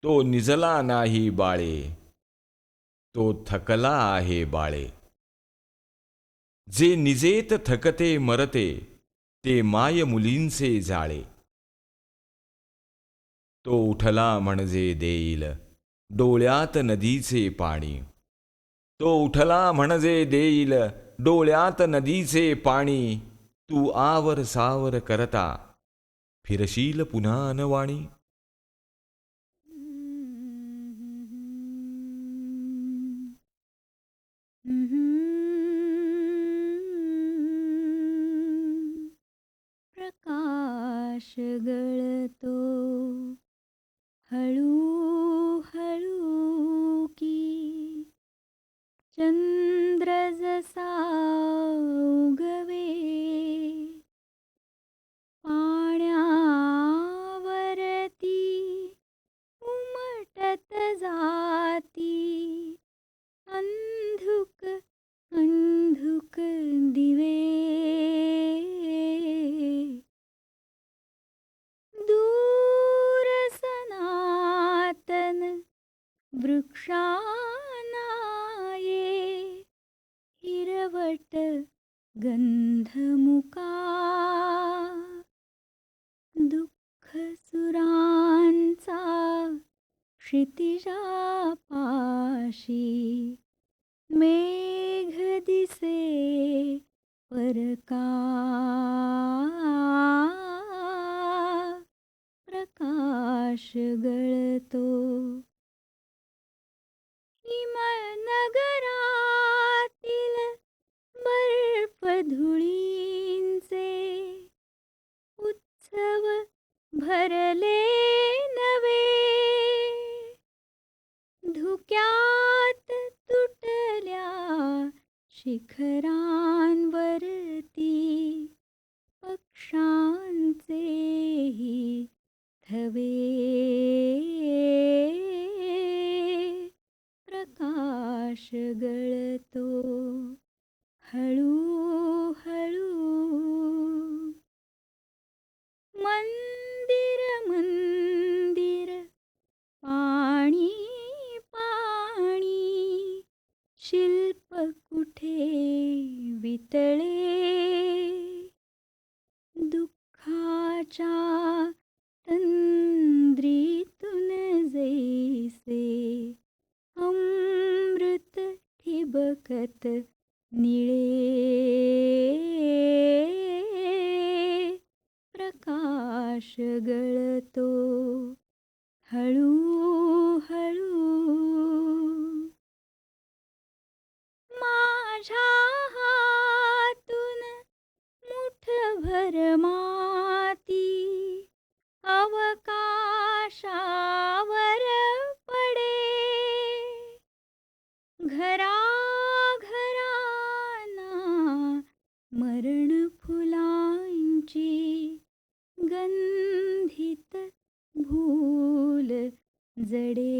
तो निजला नाही बाळे, तो थकला आहे बाळे. जे निजेत थकते मरते, ते माय मुलींचे जाळे. तो उठला म्हणजे देईल डोळ्यात नदीचे पाणी. तो उठला म्हणजे देईल डोळ्यात नदीचे पाणी. तू आवर सावर करता फिरशील पुन्हा अनवाणी. प्रकाश गळतो हळू हळू की, चंद्र जसा उगवे पाण्यावरती उमटत जाती. अंधुक अंधुक दिवे दूर सनातन वृक्षानाये, हिरवट गंधमुका दुःख सुरांचा क्षितिजापाशी. मेघ दिसे परका प्रकाश गळतो. हिमनगरातील बर्फ धुळींचे उत्सव भरले नवे. धुक्यात तुटल्या शिखरांवरती पक्ष्यांचेही थवे. प्रकाश गळतो हळू हळू. मंदिर मंदिर पाणी पाणी, शिल्प कुठे वितळे. दुःखाच्या तंद्रीतून जैसे अमृत ठिबकत निळे. प्रकाश गळतो हळू हळू. माझ्या हातून मुठभर माती अवकाशावर पडे. घराघरांना मरण फुलांची गंधित भूल जडे.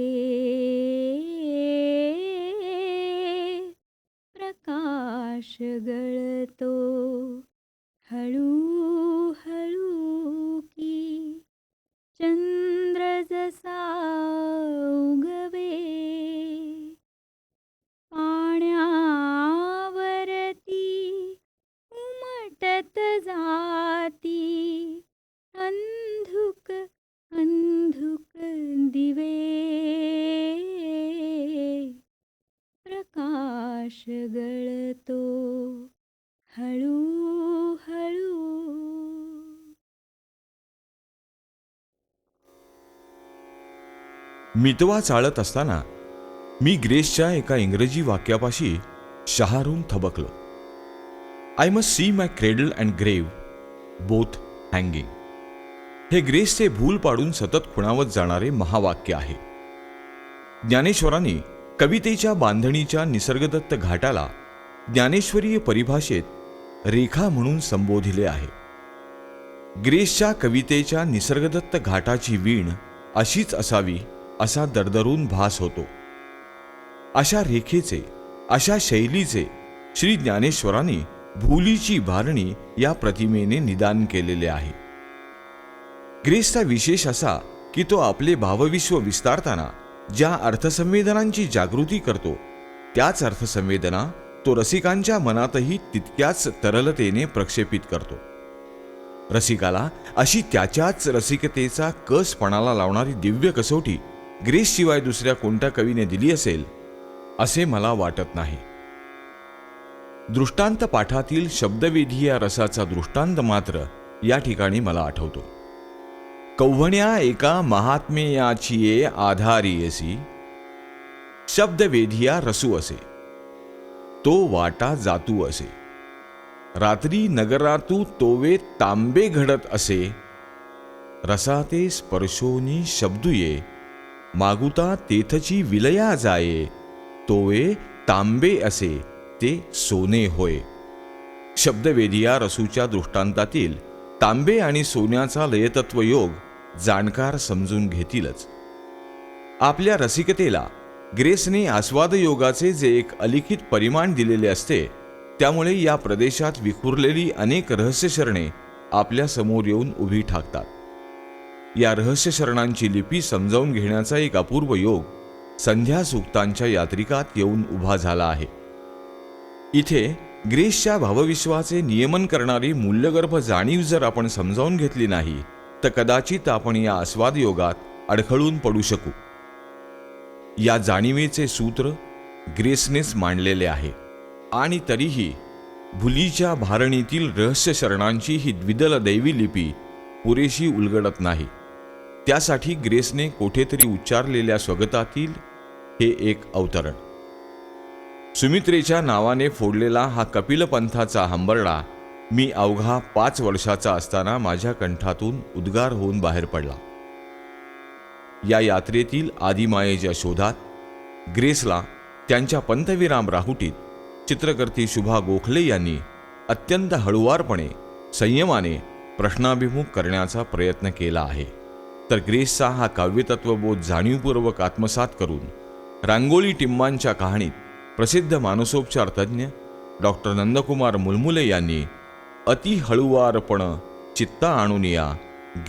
प्रकाश गळतो हळू हळू की, चंद्र जसा उगवे पाण्यावरती उमटत जाती. अंधुक अंधुक दिवे प्रकाश गळतो हळू हळू. मितवा चालत असताना मी ग्रेसच्या एका इंग्रजी वाक्यापाशी शहारून थबकलो. I must see my cradle and grave both hanging. हे ग्रेसचे भूल पाडून सतत खुणावत जाणारे महावाक्य आहे. ज्ञानेश्वरांनी कवितेच्या बांधणीच्या निसर्गदत्त घाटाला ज्ञानेश्वरीय परिभाषेत रेखा म्हणून संबोधिले आहे. ग्रेसच्या कवितेच्या निसर्गदत्त घाटाची वीण अशीच असावी असा दरदरून भास होतो. अशा रेखेचे, अशा शैलीचे श्री ज्ञानेश्वरांनी भूलीची भारणी या प्रतिमेने निदान केलेले आहे. ग्रेसचा विशेष असा की तो आपले भावविश्व विस्तारताना ज्या अर्थसंवेदनांची जागृती करतो त्याच अर्थसंवेदना तो रसिकांच्या मनातही तितक्याच तरलतेने प्रक्षेपित करतो. रसिकाला अशी त्याच्याच रसिकतेचा कस पणाला लावणारी दिव्य कसोटी ग्रेसशिवाय दुसऱ्या कोणत्या कवीने दिली असेल असे मला वाटत नाही. दृष्टांत पाठातील शब्दवेधी या रसाचा दृष्टांत मात्र या ठिकाणी मला आठवतो. कौवण्या एका महात्मेयाची आधारियसी शब्दवेधिया रसू असे, तो वाटा जातू असे. रात्री नगरातू तोवे तांबे घडत असे, रसाते स्पर्शोनी शब्दुये मागुता तेथची विलया जाये, तोवे तांबे असे ते सोने होय. शब्दवेधिया रसूच्या दृष्टांतातील तांबे आणि सोन्याचा लयतत्व योग जाणकार समजून घेतीलच. आपल्या रसिकतेला ग्रेसने आस्वाद योगाचे जे एक अलिखित परिमाण दिलेले असते, त्यामुळे या प्रदेशात विखुरलेली अनेक रहस्यशरणे आपल्या समोर येऊन उभी ठाकतात. या रहस्यशरणांची लिपी समजावून घेण्याचा एक अपूर्व योग संध्या सूक्तांच्या यात्रिकात येऊन उभा झाला आहे. इथे ग्रेसच्या भावविश्वाचे नियमन करणारी मूल्यगर्भ जाणीव जर आपण समजावून घेतली नाही तर कदाचित आपण या आस्वाद योगात अडखळून पडू शकू. या जाणीवेचे सूत्र ग्रेसनेच मांडलेले आहे आणि तरीही भुलीच्या भारणीतील रहस्य शरणांची ही द्विदल दैवी लिपी पुरेशी उलगडत नाही. त्यासाठी ग्रेसने कोठेतरी उच्चारलेल्या स्वगतातील हे एक अवतरण. सुमित्रेच्या नावाने फोडलेला हा कपिलपंथाचा हंबरडा मी अवघा 5 वर्षाचा असताना माझ्या कंठातून उद्गार होऊन बाहेर पडला. या यात्रेतील आदिमायेच्या शोधात ग्रेसला त्यांच्या पंतविराम राहुटीत चित्रकर्ती शुभा गोखले यांनी अत्यंत हळुवारपणे संयमाने प्रश्नाभिमुख करण्याचा प्रयत्न केला आहे. तर ग्रेसचा हा काव्यतत्वबोध जाणीवपूर्वक आत्मसात करून रांगोळी टिम्मांच्या कहाणीत प्रसिद्ध मानसोपचार तज्ज्ञ डॉक्टर नंदकुमार मुलमुले यांनी अति हळुवारपण चित्ता आणून या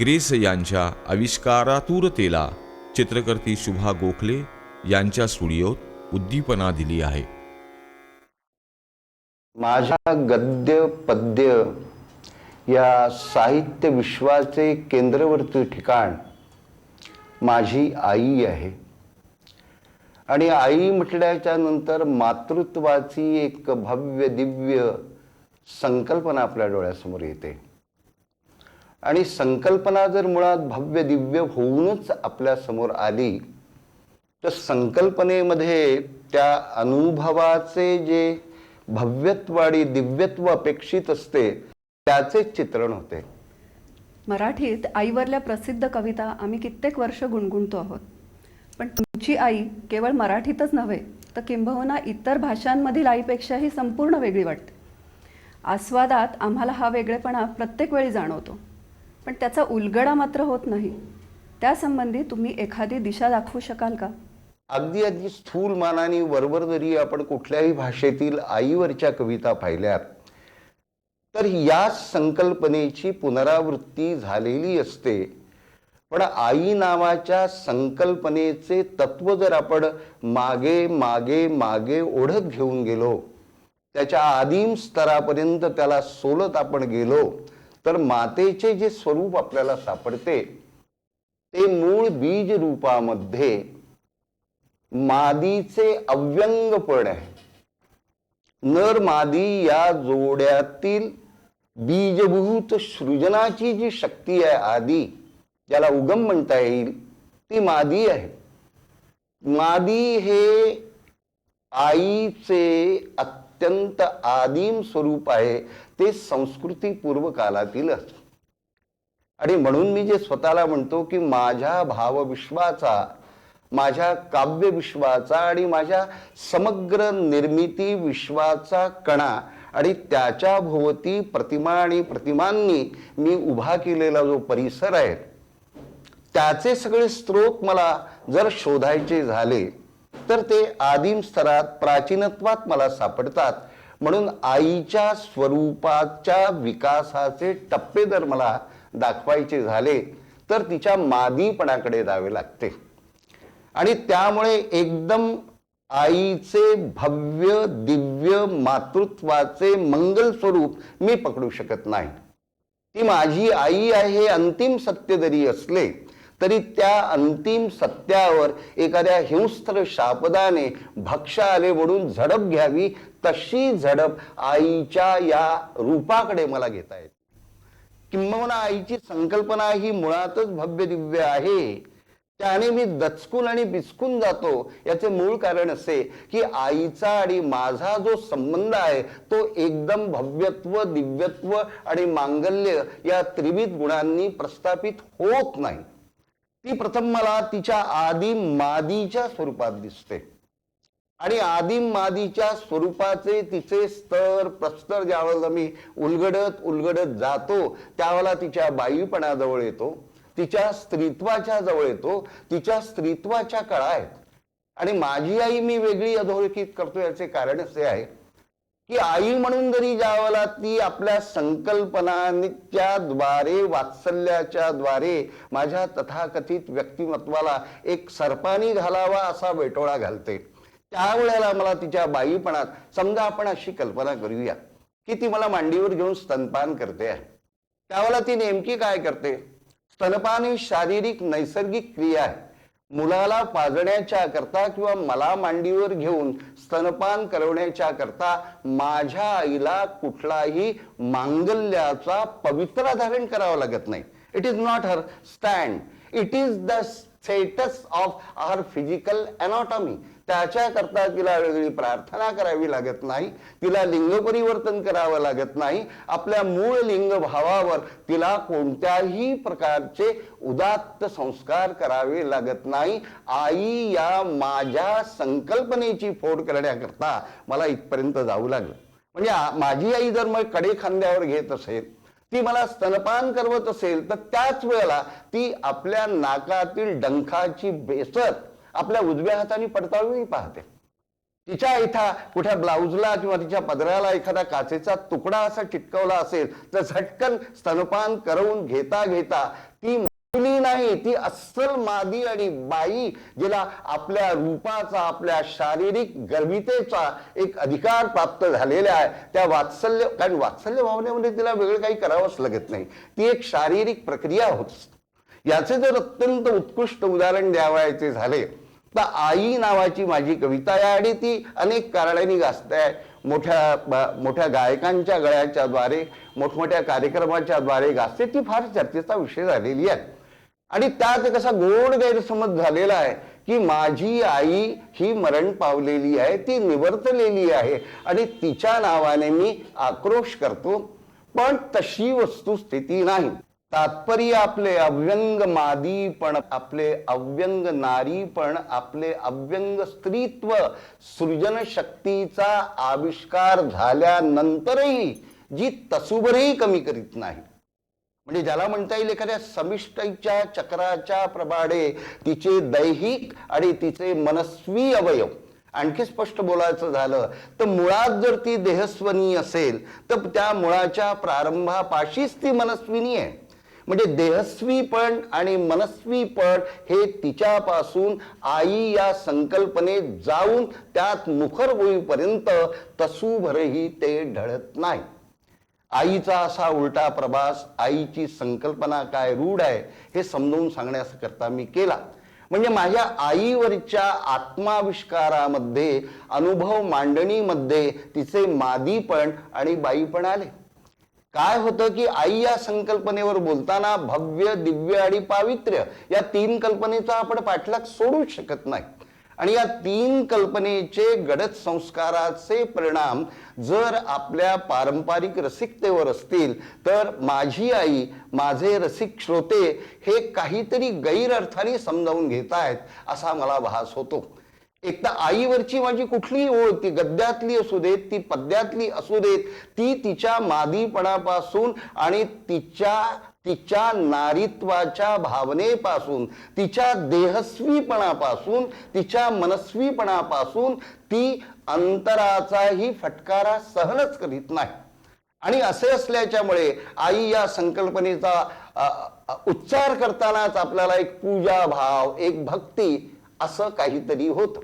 ग्रेस यांच्या आविष्कारातूरतेला चित्रकर्ती शुभा गोखले यांच्या स्टुडिओत उद्दीपना दिली आहे. माझ्या गद्य पद्य या साहित्य विश्वाचे केंद्रवर्ती ठिकाण माझी आई आहे. आणि आई म्हटल्याच्या नंतर मातृत्वाची एक भव्य दिव्य संकल्पना आपल्या डोळ्यासमोर येते. आणि संकल्पना जर मुळात भव्य दिव्य होऊनच आपल्या समोर आली तर संकल्पनेमध्ये त्या अनुभवाचे जे भव्यत्व आणि दिव्यत्व अपेक्षित असते त्याचे चित्रण होते. मराठीत आईवरल्या प्रसिद्ध कविता आम्ही कित्येक वर्ष गुणगुणतो आहोत. पण तुमची आई केवळ मराठीतच नव्हे तर किंबहुना इतर भाषांमधील आईपेक्षाही संपूर्ण वेगळी वाटते. आस्वादात आम्हाला हा वेगळेपणा प्रत्येक वेळी जाणवतो, पण त्याचा उलगडा मात्र होत नाही. त्यासंबंधी तुम्ही एखादी दिशा दाखवू शकाल का? अगदी अगदी स्थूल मानाने वरवर जरी आपण कुठल्याही भाषेतील आईवरच्या कविता पाहिल्यात तर या संकल्पनेची पुनरावृत्ती झालेली असते. पण आई नावाच्या संकल्पनेचे तत्व जर आपण मागे मागे मागे ओढत घेऊन गेलो, त्याच्या आदिम स्तरापर्यंत त्याला सोलत आपण गेलो तर मातेचे जे स्वरूप आपल्याला सापडते ते मूळ बीज रूपामध्ये मादीचे अव्यंगपण आहे. नर मादी या जोड्यातील बीजभूत सृजनाची जी शक्ती आहे, आदी ज्याला उगम म्हणता येईल, ती मादी आहे. मादी हे आईचे अत्यंत आदिम स्वरूप आहे, ते संस्कृतीपूर्व कालातीलच. आणि म्हणून मी जे स्वतःला म्हणतो की माझ्या भावविश्वाचा, माझ्या काव्यविश्वाचा आणि माझ्या समग्र निर्मिती विश्वाचा कणा आणि त्याच्या भोवती प्रतिमा आणि प्रतिमांनी मी उभा केलेला जो परिसर आहे त्याचे सगळे स्रोत मला जर शोधायचे झाले तर ते आदिम स्तरात प्राचीनत्वात मला सापडतात. म्हणून आईच्या स्वरूपाच्या विकासाचे टप्पे जर मला दाखवायचे झाले तर तिच्या मादीपणाकडे जावे लागते. आणि त्यामुळे एकदम आईचे भव्य दिव्य मातृत्वाचे मंगल स्वरूप मी पकडू शकत नाही. ती माझी आई आहे हे अंतिम सत्य जरी असले तरी त्या अंतिम सत्यावर एखाद्या हिंस्त्र शापदाने भक्ष्याले म्हणून झडप घ्यावी, तशी झडप आईच्या या रूपाकडे मला घेता येते. किंबहुना आईची संकल्पना ही मुळातच भव्य दिव्य आहे. त्याने मी दचकून आणि बिचकून जातो. याचे मूळ कारण असे की आईचा आणि माझा जो संबंध आहे तो एकदम भव्यत्व, दिव्यत्व आणि मांगल्य या त्रिविध गुणांनी प्रस्थापित होत नाही. ती प्रथम मला तिच्या आदिम मादीच्या स्वरूपात दिसते आणि आदिम मादीच्या स्वरूपाचे तिचे स्तर प्रस्तर ज्यावेळेला मी उलगडत जातो त्यावेळेला तिच्या बाईपणाजवळ येतो, तिच्या स्त्रीत्वाच्या जवळ येतो, तिच्या स्त्रीत्वाच्या कळा आहेत. आणि माझी आई मी वेगळी अधोरेखित करतो याचे कारण असे आहे की आई म्हणून जरी ज्यावेळेला ती आपल्या संकल्पनांच्या द्वारे, वात्सल्याच्या द्वारे माझ्या तथाकथित व्यक्तिमत्वाला एक सरपानी घालावा असा वेटोळा घालते, त्यावेळेला मला तिच्या बाईपणात, समजा आपण अशी कल्पना करूया की ती मला मांडीवर घेऊन स्तनपान करते आहे, त्यावेळेला ती नेमकी काय करते? स्तनपान ही शारीरिक नैसर्गिक क्रिया आहे. मुलाला पाजण्याच्या करता किंवा मला मांडीवर घेऊन स्तनपान करवण्याच्या करता माझ्या आईला कुठलाही मांगल्याचा पवित्रा धारण करावा लागत नाही. It is not her stand, it is the status of our physical anatomy. त्याच्या करता तिला वेगळी प्रार्थना करावी लागत नाही, तिला लिंग परिवर्तन करावं लागत नाही, आपल्या मूळ लिंग भावावर तिला कोणत्याही प्रकारचे उदात्त संस्कार करावे लागत नाही. आई या माझ्या संकल्पनेची फोड करण्याकरता मला इथपर्यंत जाऊ लागलं. म्हणजे माझी आई जर मग कडे खांद्यावर घेत असेल, ती मला स्तनपान करवत असेल, तर त्याच वेळेला ती आपल्या नाकातील डंखाची बेसर आपल्या उजव्या हाताने पडताळून पाहते. तिच्या इथं कुठल्या ब्लाउजला किंवा तिच्या पदराला एखादा काचेचा तुकडा असा चिटकवला असेल तर झटकन स्तनपान करवून घेता घेता ती मुली नाही, ती अस्सल मादी आणि बाई, जिला आपल्या रूपाचा, आपल्या शारीरिक गर्भितेचा एक अधिकार प्राप्त झालेला आहे, त्या वात्सल्य, कारण वात्सल्य भावनेमध्ये तिला वेगळं काही करावंच लागत नाही, ती एक शारीरिक प्रक्रिया होत. याचे जर अत्यंत उत्कृष्ट उदाहरण द्यावायचे झाले तर आई नावाची माझी कविता आहे आणि ती अनेक कारणांनी गाजते आहे. मोठ्या गायकांच्या गळ्याच्या द्वारे, मोठमोठ्या कार्यक्रमाच्या द्वारे गाजते. ती फार चर्चेचा विषय झालेली आहे. आणि त्यात कसा गोड गैरसमज झालेला आहे की माझी आई ही मरण पावलेली आहे, ती निवर्तलेली आहे आणि तिच्या नावाने मी आक्रोश करतो. पण तशी वस्तुस्थिती नाही. तात्पर्य आपले अव्यंग मादीपण, आपले अव्यंग नारीपण, आपले अव्यंग स्त्रीत्व, सृजन शक्तीचा आविष्कार झाल्यानंतरही जी तसूभरही कमी करीत नाही. म्हणजे ज्याला म्हणता येईल एखाद्या समिष्टीच्या चक्राच्या प्रमाणे तिचे दैहिक आणि तिचे मनस्वी अवयव, आणखी स्पष्ट बोलायचं झालं तर मुळात जर ती देहस्वनी असेल तर त्या मुळाच्या प्रारंभापाशीच ती मनस्विनी आहे. म्हणजे देहस्वीपण आणि मनस्वीपण हे तिच्यापासून आई या संकल्पनेत जाऊन त्यात मुखर होईपर्यंत तसूभरही ते ढळत नाही. आईचा असा उलटा प्रवास, आईची संकल्पना काय रूढ आहे हे समजून सांगण्याकरता मी केला. म्हणजे माझ्या आईवरच्या आत्माविष्कारामध्ये, अनुभव मांडणीमध्ये तिचे मादीपण आणि बाईपण आले. काय होतं की आई या संकल्पनेवर बोलताना भव्य, दिव्य आणि पावित्र्य या तीन कल्पनेचा आपण पाठलाग सोडूच शकत नाही. आणि या तीन कल्पनेचे गडद संस्काराचे परिणाम जर आपल्या पारंपरिक रसिकतेवर असतील तर माझी आई, माझे रसिक श्रोते हे काहीतरी गैरअर्थाने समजावून घेत आहेत असा मला भास होतो. एक तर आईवरची माझी कुठलीही ओळ, ती गद्यातली असू देत, ती पद्यातली असू देत, ती तिच्या मादीपणापासून आणि तिच्या नारीत्वाच्या भावनेपासून, तिच्या देहस्वीपणापासून, तिच्या मनस्वीपणापासून ती अंतराचाही फटकारा सहनच करीत नाही. आणि असे असल्याच्यामुळे आई या संकल्पनेचा उच्चार करतानाच आपल्याला एक पूजा भाव, एक भक्ती असं काहीतरी होतं.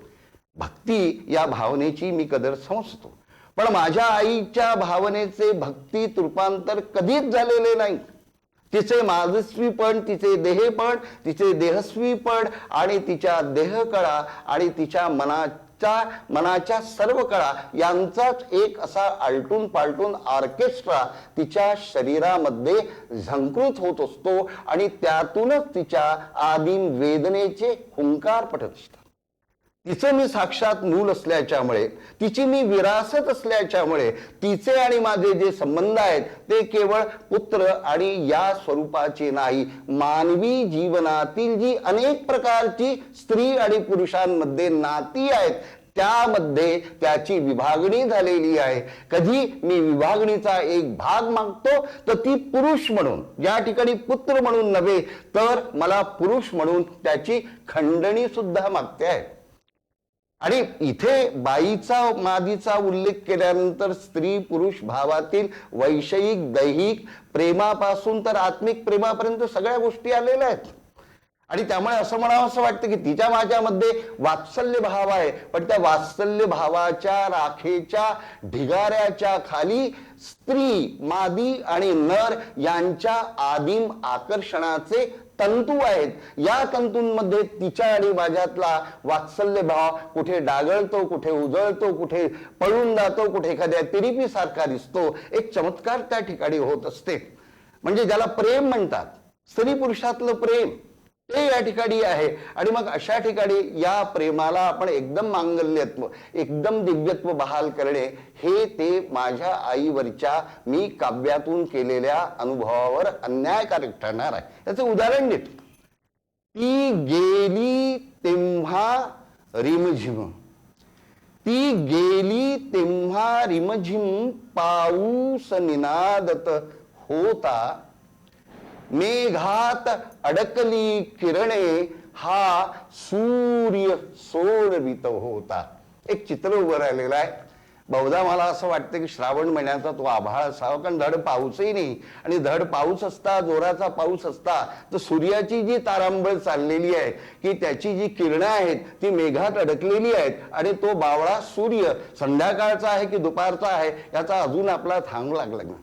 भक्ती या भावनेची मी कदर समजतो, पण माझ्या आईच्या भावनेचे भक्तीत रूपांतर कधीच झालेले नाही. तिचे माजस्वीपण, तिचे देहपण, तिचे देहस्वीपण आणि तिच्या देहकळा आणि तिच्या मनाच्या सर्व कळा यांचाच एक असा आलटून पालटून ऑर्केस्ट्रा तिच्या शरीरामध्ये झंकृत होत असतो आणि त्यातूनच तिच्या आदिम वेदनेचे हुंकार पडत असतात. तिचं मी साक्षात मूल असल्याच्यामुळे, तिची मी विरासत असल्याच्यामुळे तिचे आणि माझे जे संबंध आहेत ते केवळ पुत्र आणि या स्वरूपाचे नाही, मानवी जीवनातील जी अनेक प्रकारची स्त्री आणि पुरुषांमध्ये नाती आहेत त्यामध्ये त्याची विभागणी झालेली आहे. कधी मी विभागणीचा एक भाग मागतो तर ती पुरुष म्हणून, या ठिकाणी पुत्र म्हणून नव्हे तर मला पुरुष म्हणून त्याची खंडणी सुद्धा मागते आहे. आणि इथे बाईचा मादीचा उल्लेख केल्यानंतर स्त्री पुरुष भावातील वैषयिक दैहिक प्रेमापासून तर आत्मिक प्रेमापर्यंत सगळ्या गोष्टी आलेल्या आहेत. आणि त्यामुळे असं म्हणावं असं वाटतं की तिच्या माझ्यामध्ये वात्सल्य भाव आहे, पण त्या वात्सल्य भावाच्या राखेच्या ढिगाऱ्याच्या खाली स्त्री, मादी आणि नर यांच्या आदिम आकर्षणाचे तंतू आहेत. या तंतूंमध्ये तिच्या आणि माझ्यातला वात्सल्य भाव कुठे डागळतो, कुठे उजळतो, कुठे पळून जातो, कुठे एखाद्या तिरिपी सारखा दिसतो. एक चमत्कार त्या ठिकाणी होत असते. म्हणजे ज्याला प्रेम म्हणतात, स्त्री पुरुषातलं प्रेम ते या ठिकाणी आहे. आणि मग अशा ठिकाणी या प्रेमाला आपण एकदम मांगल्यत्व, एकदम दिव्यत्व बहाल करणे हे ते माझ्या आईवरच्या मी काव्यातून केलेल्या अनुभवावर अन्यायकारक ठरणार आहे. याचं उदाहरण देतो. ती गेली तेव्हा रिमझिम, ती गेली तेव्हा रिमझिम पाऊस निनादत होता, मेघात अडकली किरणे हा सूर्य सोडवित होता. एक चित्र उभं राहिलेलं आहे. बहुधा मला असं वाटतं की श्रावण महिन्याचा तो आभाळ असावा, कारण धड पाऊसही नाही. आणि धड पाऊस असता, जोराचा पाऊस असता तर सूर्याची जी तारांबळ चाललेली आहे की त्याची जी किरणं आहेत ती मेघात अडकलेली आहेत. आणि तो बावळा सूर्य संध्याकाळचा आहे की दुपारचा आहे याचा अजून आपला थांब लागला नाही.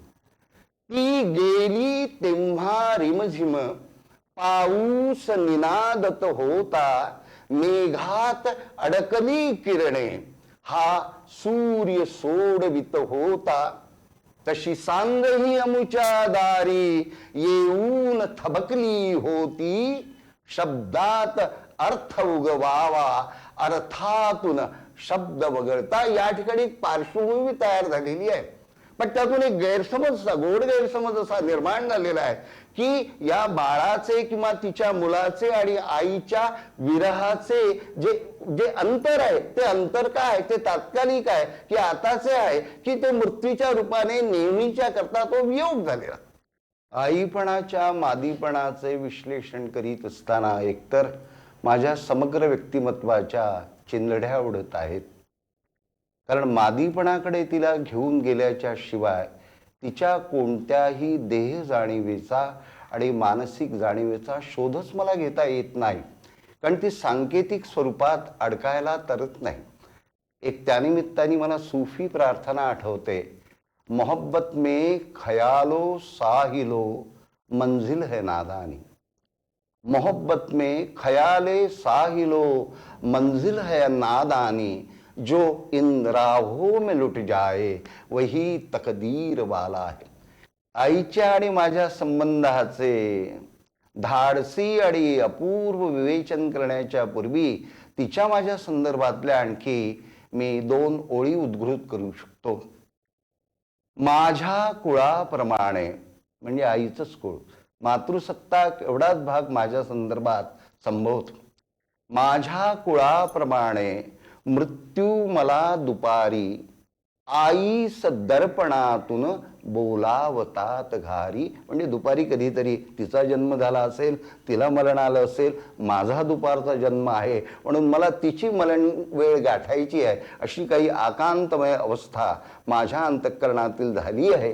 ती गेली तेव्हा रिमझिम पाऊस निनादत होता, मेघात अडकली किरणे हा सूर्य सोडवित होता. तशी सांगही अमुच्या दारी येऊन थबकली होती, शब्दात अर्थ उगवावा अर्थातून शब्द वगळता. या ठिकाणी पार्श्वभूमी तयार झालेली आहे, पण त्यातून एक गैरसमज, गोड गैरसमज असा निर्माण झालेला आहे की या बाळाचे किंवा तिच्या मुलाचे आणि आईच्या विरहाचे जे जे अंतर आहे ते अंतर काय आहे, ते तात्कालिक आहे की आताचे आहे की ते मृत्यूच्या रूपाने नेहमीच्या करता तो वियोग झालेला. आईपणाच्या मादीपणाचे विश्लेषण करीत असताना एकतर माझ्या समग्र व्यक्तिमत्वाच्या चिंधड्या उडत आहेत. कारण मादीपणाकडे तिला घेऊन गेल्याच्या शिवाय तिच्या कोणत्याही देह जाणीवेचा आणि मानसिक जाणीवेचा शोधच मला घेता येत नाही, कारण ती सांकेतिक स्वरूपात अडकायला तरत नाही. एक त्यानिमित्ताने मला सूफी प्रार्थना आठवते. मोहब्बत में खयालो साहिलो मंजिल है नादानी, मोहब्बत में खयाले साहिलो मंजिल है नादानी, जो इन राहों में लुट जाए वही तकदीर वाला है. आईच्या आणि माझ्या संबंधाचे धाडसी आणि अपूर्व विवेचन करण्याच्या पूर्वी तिच्या माझ्या संदर्भातल्या आणखी मी 2 ओळी उद्घृत करू शकतो. माझ्या कुळाप्रमाणे, म्हणजे आईचंच कुळ, मातृसत्ता एवढाच भाग माझ्या संदर्भात संभवतो. माझ्या कुळाप्रमाणे मृत्यू मला दुपारी आईस दर्पणातून बोलावतात घारी. म्हणजे दुपारी कधीतरी तिचा जन्म झाला असेल, तिला मरण आलं असेल, माझा दुपारचा जन्म आहे म्हणून मला तिची मरण वेळ गाठायची आहे, अशी काही आकांतमय अवस्था माझ्या अंतःकरणातील झाली आहे.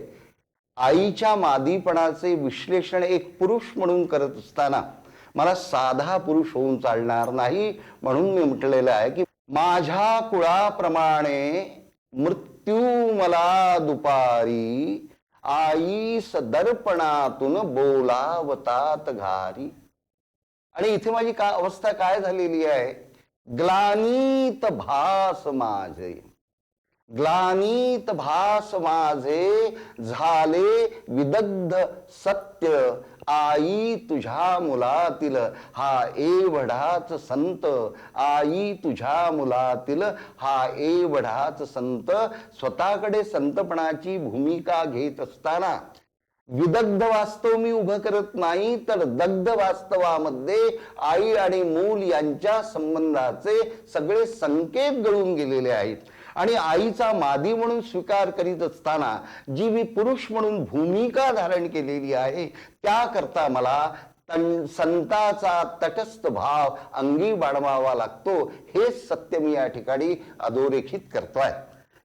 आईच्या मादीपणाचे विश्लेषण एक पुरुष म्हणून करत असताना मला साधा पुरुष होऊन चालणार नाही, म्हणून मी म्हटलेलं आहे की माझ्या कुळाप्रमाणे मृत्यू मला दुपारी, आईस दर्पणातून बोलावतात घारी. आणि इथे माझी अवस्था काय झालेली आहे, ग्लानीत भास माझे, ग्लानीत भास माझे झाले विदग्ध सत्य, आई तुझ्या मुलातील हा एवढाच संत, आई तुझ्या मुलातील हा एवढाच संत. स्वतःकडे संतपणाची भूमिका घेत असताना विदग्ध वास्तव मी उभं करत नाही, तर दग्ध वास्तवामध्ये आई आणि मूल यांच्या संबंधाचे सगळे संकेत गळून गेलेले आहेत. आणि आईचा मादी म्हणून स्वीकार करीत असताना जी मी पुरुष म्हणून भूमिका धारण केलेली आहे, त्याकरता मला संताचा तटस्थ भाव अंगी बाळगावा लागतो. हे सत्य मी या ठिकाणी अधोरेखित करतोय.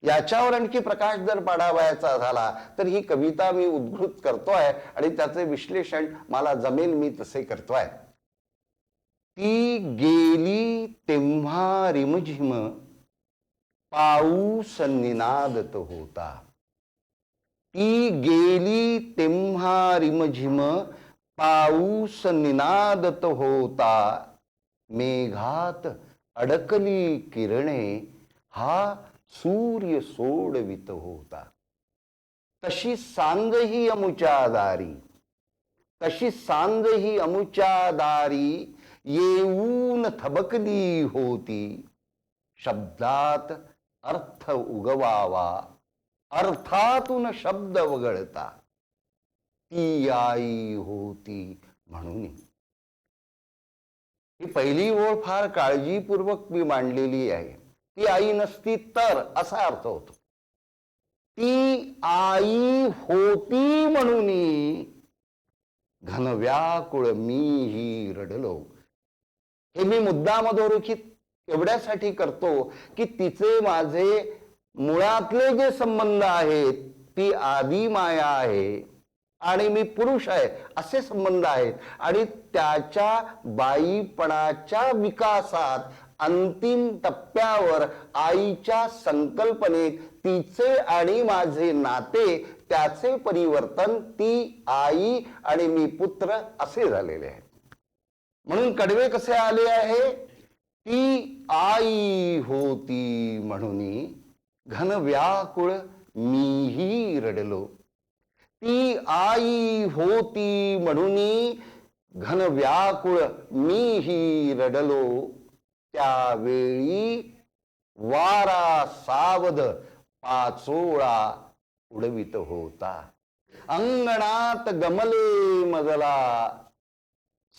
याच्यावर आणखी प्रकाश जर पाडावयाचा झाला तर ही कविता मी उद्घृत करतोय आणि त्याचे विश्लेषण मला जमेल मी तसे करतोय. ती गेली तेव्हा रिमझिम पाऊस निनादत होता, ती गेली तेव्हा रिमझिम पाऊस निनादत होता, मेघात अडकली किरणे हा सूर्य सोडवित होता. तशी सांजही अमुच्या दारी, तशी सांजही अमुच्या दारी येऊन थबकली होती, शब्दात अर्थ उगवावा अर्थातून शब्द वगळता, ती आई होती म्हणून. ही पहिली ओळ फार काळजीपूर्वक मी मांडलेली आहे. ती आई नसती तर असा अर्थ होतो. ती आई होती म्हणून घनव्याकुळ मीही रडलो. हे मी मुद्दाम अधोरेखित एवढ्यासाठी करतो की तिचे माझे मुळातले जे संबंध आहेत ती आदी माया आहे आणि मी पुरुष आहे असे संबंध आहेत. आणि त्याच्या बाईपणाच्या विकासात अंतिम टप्प्यावर आईच्या संकल्पनेत तिचे आणि माझे नाते, त्याचे परिवर्तन ती आई आणि मी पुत्र असे झालेले आहे. म्हणून कडवे कसे आले आहे, ती आई होती म्हणून घन व्याकुळ मीही रडलो. ती आई होती म्हणून घन व्याकुळ मीही रडलो. त्यावेळी वारा सावध पाचोळा उडवित होता. अंगणात गमले मजला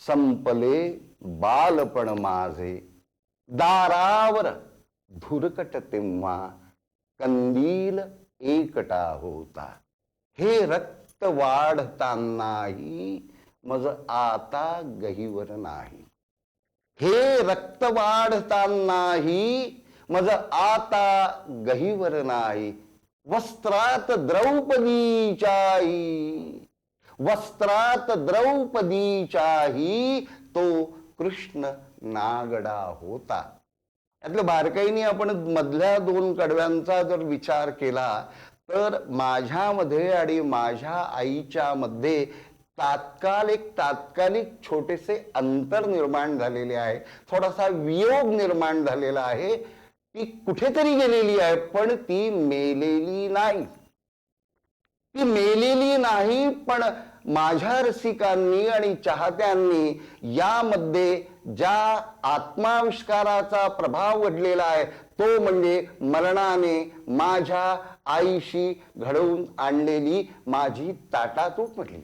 संपले बालपण माझे. दारावर धुरकट तेव्हा कंदील एकटा होता. हे रक्त वाढतानाही मज आता गहिवर नाही. हे रक्त वाढतानाही मज आता गहिवर नाही. वस्त्रात द्रौपदीच्याही, वस्त्रात द्रौपदीच्याही तो कृष्ण नागडा होता. यातल्या बारकाईने आपण मधल्या दोन कडव्यांचा जर विचार केला तर माझ्यामध्ये आणि माझ्या आईच्या मध्ये तात्कालिक छोटेसे अंतर निर्माण झालेले आहे. थोडासा वियोग निर्माण झालेला आहे. ती कुठेतरी गेलेली आहे पण ती मेलेली नाही. ती मेलेली नाही पण माझ्या रसिकांनी आणि चाहत्यांनी यामध्ये ज्या आत्माविष्काराचा प्रभाव घडलेला आहे तो म्हणजे मरणाने माझ्या आईशी घडवून आणलेली माझी ताटातूट म्हटली.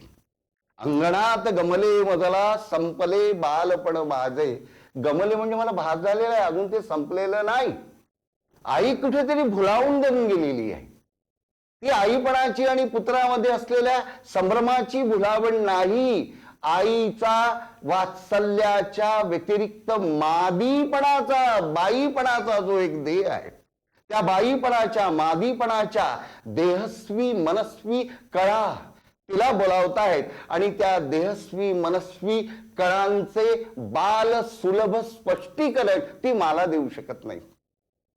अंगणात गमले मजला संपले बालपण माझे. गमले म्हणजे मला भाग झालेला आहे, अजून ते संपलेलं नाही. आई कुठेतरी भुलावून देऊन गेलेली आहे. ती आईपणाची आणि पुत्रामध्ये असलेल्या संभ्रमाची भुलावण नाही. आईचा वात्सल्याच्या व्यतिरिक्त मादीपणाचा, बाईपणाचा जो एक देह आहे त्या बाईपणाच्या, मादीपणाच्या देहस्वी मनस्वी कळा तिला बोलावतायत आणि त्या देहस्वी मनस्वी कळांचे बाल सुलभ स्पष्टीकरण ती मला देऊ शकत नाही.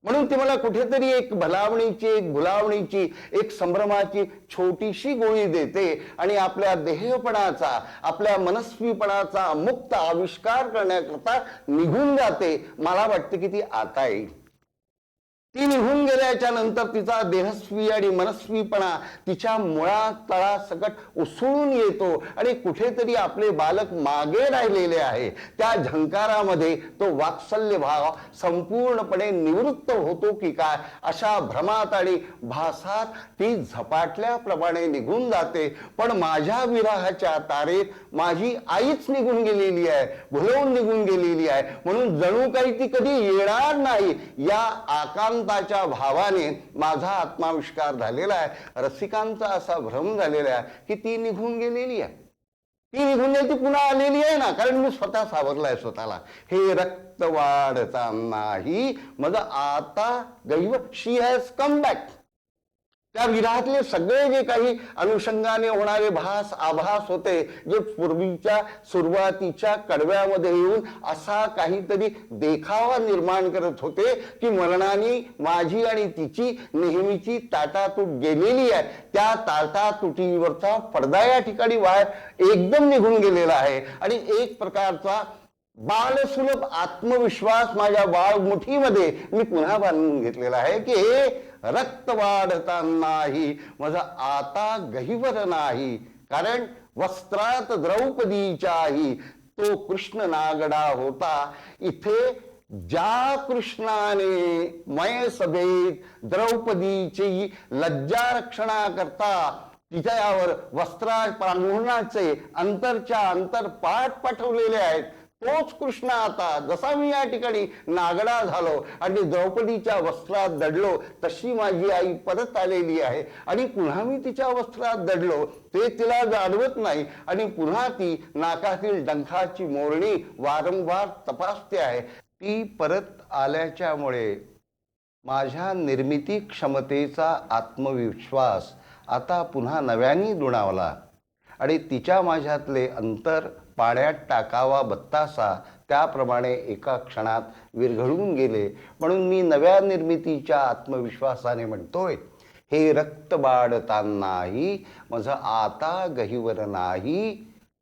म्हणून ती मला कुठेतरी एक भलावणीची, एक भुलावणीची, एक संभ्रमाची छोटीशी गोळी देते आणि आपल्या देहपणाचा, आपल्या मनस्वीपणाचा मुक्त आविष्कार करण्याकरता निघून जाते. मला वाटते की ती आता येईल. ती निघून गेल्याच्या नंतर तिचा देहस्वी आणि मनस्वीपणा तिच्या मुळा तळासकट उसळून येतो आणि कुठेतरी आपले बालक मागे राहिलेले आहे त्या झंकारामध्ये तो वात्सल्य भाव संपूर्णपणे निवृत्त होतो की काय अशा भ्रमात आणि भासात ती झपाटल्याप्रमाणे निघून जाते. पण माझ्या विरहाच्या तारेत माझी आईच निघून गेलेली आहे, भुलवून निघून गेलेली आहे. म्हणून जणू काही ती कधी येणार नाही या आकांताच्या भावाने माझा आत्माविष्कार झालेला आहे. रसिकांचा असा भ्रम झालेला आहे की ती निघून गेलेली आहे. ती निघून गेली, ती पुन्हा आलेली आहे ना, कारण मी स्वतः सावरलाय स्वतःला. हे रक्त वाढता नाही माझं आता दैव, शी हॅज कम बॅक. त्या विरहातले सगळे जे काही अनुषंगाने होणारे भास आभास होते, जे पूर्वीच्या सुरुवातीच्या कडव्यामध्ये येऊन असा काहीतरी देखावा निर्माण करत होते की मरणाने माझी आणि तिची नेहमीची ताटातूट गेलेली आहे, त्या ताटातुटीवरचा पडदा या ठिकाणी बाहेर एकदम निघून गेलेला आहे. आणि एक प्रकारचा बालसुलभ आत्मविश्वास माझ्या बाळमुठीमध्ये मी पुन्हा बांधून घेतलेला आहे की हे रक्त वाढता नाही माझा आता गहिवर नाही. कारण वस्त्रात द्रौपदीच्याही तो कृष्ण नागडा होता. इथे ज्या कृष्णाने मय सभेत द्रौपदीची लज्जा रक्षणा करता तिच्यावर वस्त्रा प्रांगणाचे अंतरच्या अंतर पाठ पाठवलेले आहेत, तोच कृष्ण आता जसा मी या ठिकाणी नागडा झालो आणि द्रौपदीच्या वस्त्रात दडलो तशी माझी आई परत आलेली आहे. आणि पुन्हा मी तिच्या वस्त्रात दडलो ते तिला जाणवत नाही आणि पुन्हा ती नाकातील डंखाची मोरणी वारंवार तपासते आहे. ती परत आल्याच्यामुळे माझ्या निर्मिती क्षमतेचा आत्मविश्वास आता पुन्हा नव्याने दुणावला आणि तिच्या माझ्यातले अंतर पाण्यात टाकावा बत्तासा त्याप्रमाणे एका क्षणात विरघळून गेले. म्हणून मी नव्या निर्मितीच्या आत्मविश्वासाने म्हणतोय, हे रक्त बाळतानाही माझं आता गहिवर नाही.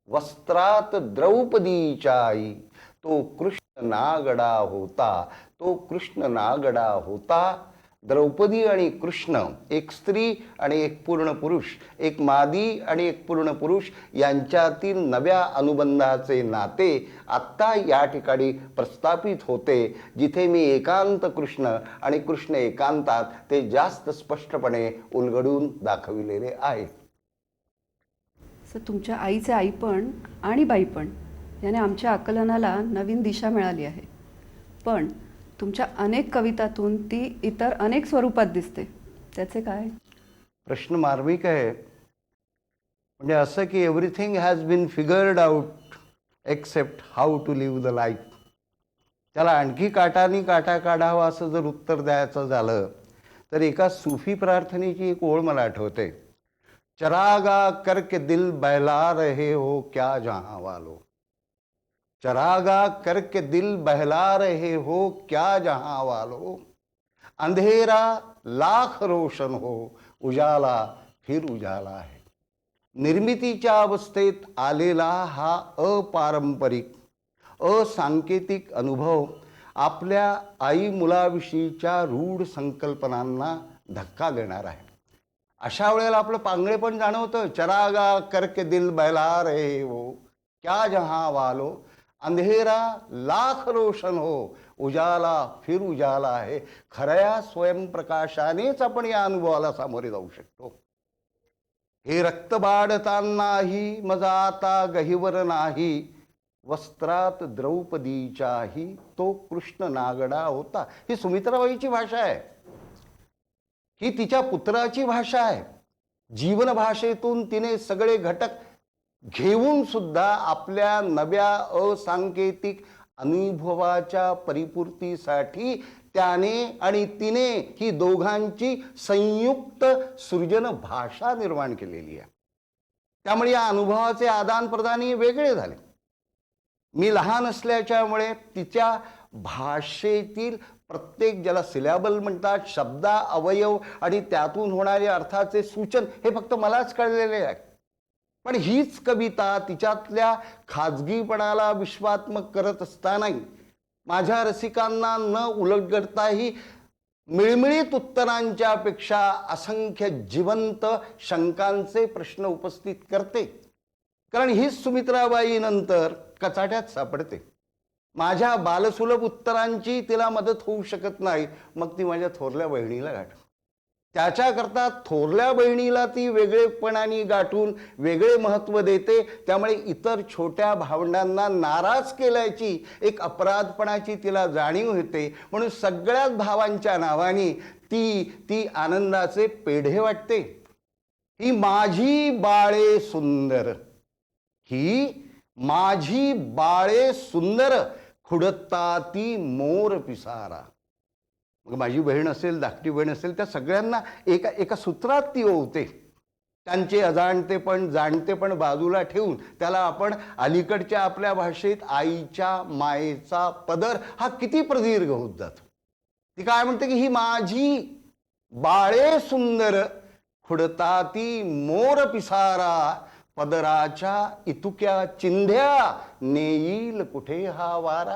वस्त्रात द्रौपदीच्याई तो कृष्ण नागडा होता, तो कृष्ण नागडा होता. द्रौपदी आणि कृष्ण, एक स्त्री आणि एक पूर्ण पुरुष, एक मादी आणि एक पूर्ण पुरुष यांच्यातील नव्या अनुबंधाचे नाते आत्ता या ठिकाणी प्रस्थापित होते, जिथे मी एकांत कृष्ण आणि कृष्ण एकांतात ते जास्त स्पष्टपणे उलगडून दाखविलेले आहे. तुमच्या आईचे आईपण आणि बाईपण याने आमच्या आकलनाला नवीन दिशा मिळाली आहे. पण तुमच्या अनेक कवितातून ती इतर अनेक स्वरूपात दिसते, त्याचे काय? प्रश्न मार्मिक आहे. म्हणजे असं की everything has been figured out except how to live the life. त्याला आणखी काटानी काटा काढावा असं जर उत्तर द्यायचं झालं तर एका सूफी प्रार्थनेची एक ओळ मला आठवते. चरागा करके दिल बहला रहे हो क्या जहां वालो, चरागा करके दिल बहला रहे हो क्या जहां वालो, अंधेरा लाख रोशन हो उजाला फिर उजाला है. निर्मितीच्या अवस्थेत आलेला हा अपारंपरिक असांकेतिक अनुभव आपल्या आई मुलाविषयीच्या रूढ संकल्पनांना धक्का देणार आहे. अशा वेळेला आपलं पांगळे पण जाणवतं. चरागा करके दिल बहला रहे हो क्या जहां वालो, अंधेरा लाख रोशन हो उजाला फिर उजाला आहे. खऱ्या स्वयंप्रकाशानेच आपण या अनुभवाला सामोरे जाऊ शकतो. हे रक्त बाळतानाही मजा आता गहिवर नाही, वस्त्रात द्रौपदीच्याही तो कृष्ण नागडा होता. ही सुमित्राबाईची भाषा आहे, ही तिच्या पुत्राची भाषा आहे. जीवन भाषेतून तिने सगळे घटक घेऊन सुद्धा आपल्या नव्या असांकेतिक अनुभवाच्या परिपूर्तीसाठी त्याने आणि तिने ही दोघांची संयुक्त सृजन भाषा निर्माण केलेली आहे. त्यामुळे या अनुभवाचे आदान प्रदानही वेगळे झाले. मी लहान असल्याच्यामुळे तिच्या भाषेतील प्रत्येक, ज्याला सिलॅबल म्हणतात, शब्दा अवयव आणि त्यातून होणारे अर्थाचे सूचन हे फक्त मलाच कळलेले आहे. पण हीच कविता तिच्यातल्या खाजगीपणाला विश्वात्मक करत असतानाही माझ्या रसिकांना न उलगडताही मिळमिळीत उत्तरांच्या पेक्षा असंख्य जिवंत शंकांचे प्रश्न उपस्थित करते. कारण हीच सुमित्राबाई नंतर कचाट्यात सापडते. माझ्या बालसुलभ उत्तरांची तिला मदत होऊ शकत नाही, मग ती माझ्या थोरल्या बहिणीला गाठते. त्याच्याकरता थोरल्या बहिणीला ती वेगळेपणाने गाठून वेगळे महत्त्व देते. त्यामुळे इतर छोट्या भावंडांना नाराज केल्याची एक अपराधपणाची तिला जाणीव होते. म्हणून सगळ्याच भावांच्या नावाने ती आनंदाचे पेढे वाटते. ही माझी बाळे सुंदर, ही माझी बाळे सुंदर, खुडता ती मोर पिसारा. मग माझी बहीण असेल, धाकटी बहीण असेल, त्या सगळ्यांना एका सूत्रात ती ओवते. त्यांचे अजाणतेपण जाणतेपण बाजूला ठेवून त्याला आपण अलीकडच्या आपल्या भाषेत आईच्या मायेचा पदर हा किती प्रदीर्घ होत जातो. ती काय म्हणते की ही माझी बाळे सुंदर, खुडता ती मोर पिसारा, पदराच्या इतुक्या चिंध्या, नेईल कुठे हा वारा.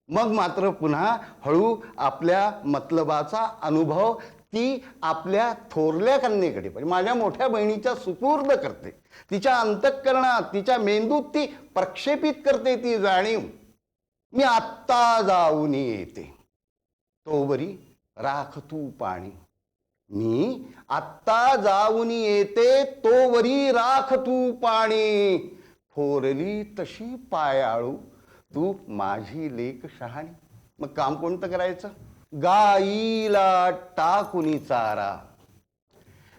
मग मात्र पुन्हा हळू आपल्या मतलबाचा अनुभव ती आपल्या थोरल्या कन्येकडे, म्हणजे माझ्या मोठ्या बहिणीच्या सुपूर्द करते. तिच्या अंतःकरणात, तिच्या मेंदूत ती प्रक्षेपित करते ती जाणीव. मी आत्ता जाऊन येते, तोवरी राख तू पाणी. मी आत्ता जाऊन येते, तोवरी राख तू पाणी. थोरली तशी पायाळू, तू माझी लेक शहाणी. मग काम कोणतं करायचं? गाईला टाकुनी चारा,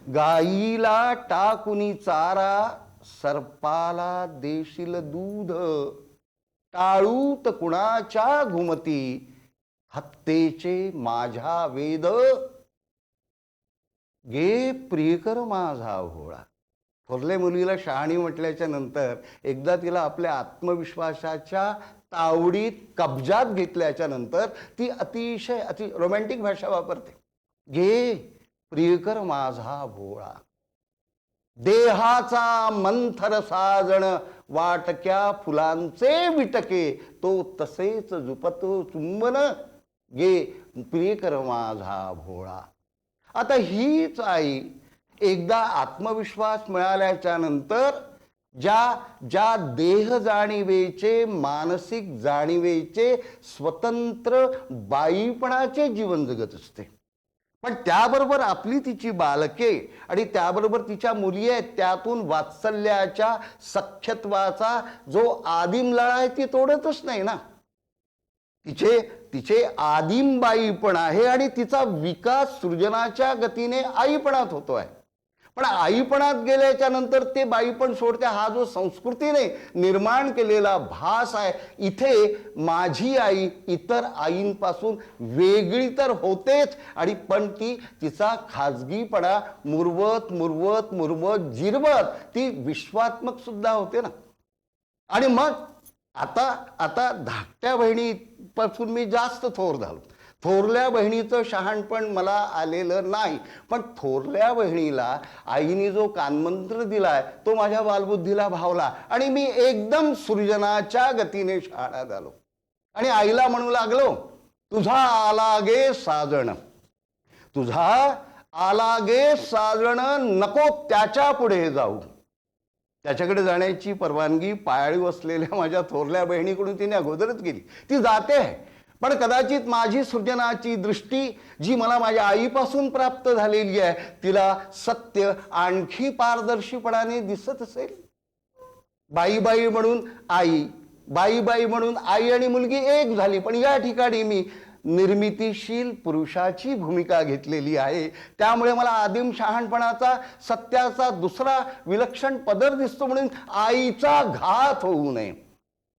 गाईला टाकुनी चारा, सर्पाला देशील दूध. टाळूत कुणाच्या घुमती, हत्तेचे माझ्या वेद. गे प्रियकर माझा भोळा. थोरल्या मुलीला शहाणी म्हटल्याच्या नंतर एकदा तिला आपल्या आत्मविश्वासाच्या तावडीत कब्जात घेतल्याच्या नंतर ती अतिशय रोमॅन्टिक भाषा वापरते. घे प्रियकर माझा भोळा, देहाचा मंथर साजण, वाटक्या फुलांचे विटके, तो तसेच जुपतो चुंबन. घे प्रियकर माझा भोळा. आता हीच आई एकदा आत्मविश्वास मिळाल्याच्या नंतर ज्या देह जाणीवेचे, मानसिक जाणीवेचे स्वतंत्र बाईपणाचे जीवन जगत असते. पण त्याबरोबर आपली तिची बालके आणि त्याबरोबर तिच्या मुली आहेत, त्यातून वात्सल्याच्या सख्यत्वाचा जो आदिम लळा आहे ती तोडतच नाही ना. तिचे आदिम बाईपण आहे आणि तिचा विकास सृजनाच्या गतीने आईपणात होतोय. पण आईपणात गेल्याच्या नंतर ते बाईपण सोडते. हा जो संस्कृतीने निर्माण केलेला भास आहे, इथे माझी आई इतर आईंपासून वेगळी तर होतेच, आणि पण ती तिचा खाजगीपणा मुरवत मुरवत मुरवत जिरवत ती विश्वात्मक सुद्धा होते ना. आणि मग आता धाकट्या बहिणीपासून मी जास्त थोर झालो. थोरल्या बहिणीचं शहाणपण मला आलेलं नाही, पण थोरल्या बहिणीला आईने जो कानमंत्र दिलाय तो माझ्या बालबुद्धीला भावला आणि मी एकदम सृजनाच्या गतीने शहाणा झालो. आणि आईला म्हणू लागलो, तुझा आला गे साजण, तुझा आला गे साजण, नको त्याच्या पुढे जाऊ. त्याच्याकडे जाण्याची परवानगी पायाळू असलेल्या माझ्या थोरल्या बहिणीकडून तिने अगोदरच केली. ती जाते, पण कदाचित माझी सृजनाची दृष्टी जी मला माझ्या आईपासून प्राप्त झालेली आहे, तिला सत्य आणखी पारदर्शीपणाने दिसत असेल. बाई म्हणून आई, बाई म्हणून आई आणि मुलगी एक झाली. पण या ठिकाणी मी निर्मितीशील पुरुषाची भूमिका घेतलेली आहे. त्यामुळे मला आदिम शहाणपणाचा, सत्याचा दुसरा विलक्षण पदर दिसतो. म्हणून आईचा घात होऊ नये.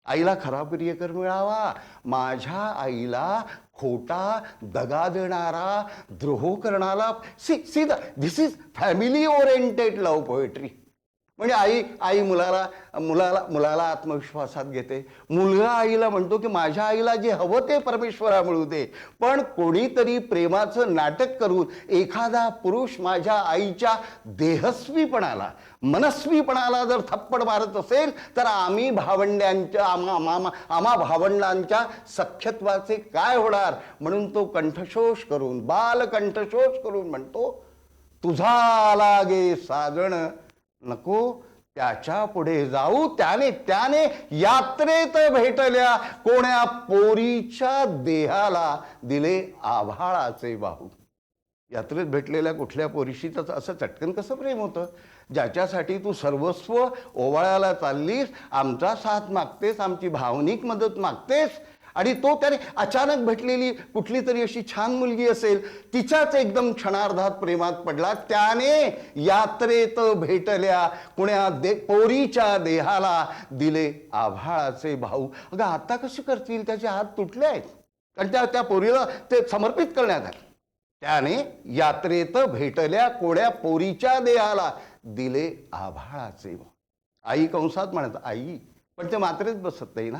आईला खरा प्रियकर मिळावा. माझ्या आईला खोटा, दगा देणारा, द्रोह करणारा, see this is family oriented love poetry. म्हणजे आई मुलाला आत्मविश्वासात घेते. मुलगा आईला म्हणतो की माझ्या आईला जे हवं ते परमेश्वरा मिळू दे. पण कोणीतरी प्रेमाचं नाटक करून एखादा पुरुष माझ्या आईच्या देहस्वीपणाला, मनस्वीपणाला जर थप्पड मारत असेल तर आम्हा भावंडांच्या सख्यत्वाचे काय होणार. म्हणून तो कंठशोष करून, बालकंठशोष करून म्हणतो, तुझा लागे साजण नको त्याच्या पुढे जाऊ, त्याने यात्रेत भेटल्या कोण्या पोरीच्या देहाला दिले आभाळाचे बाहू. यात्रेत भेटलेल्या कुठल्या पोरीशी तर असं चटकन कसं प्रेम होतं. ज्याच्यासाठी तू सर्वस्व ओवाळायला चाललीस, आमचा साथ मागतेस, आमची भावनिक मदत मागतेस, आणि तो त्याने अचानक भेटलेली कुठली तरी अशी छान मुलगी असेल, तिच्याच एकदम क्षणार्धात प्रेमात पडला. त्याने यात्रेत भेटल्या कुण्या पोरीच्या देहाला दिले आभाळाचे भाऊ. अगं आता कसे करतील, त्याचे हात तुटले आहेत आणि त्या पोरीला ते समर्पित करण्यात आले. त्याने यात्रेत भेटल्या कोण्या पोरीच्या देहाला दिले आभाळाचे भाऊ. आई कंसात म्हणत आई, पण ते मात्रेत बसत नाही ना.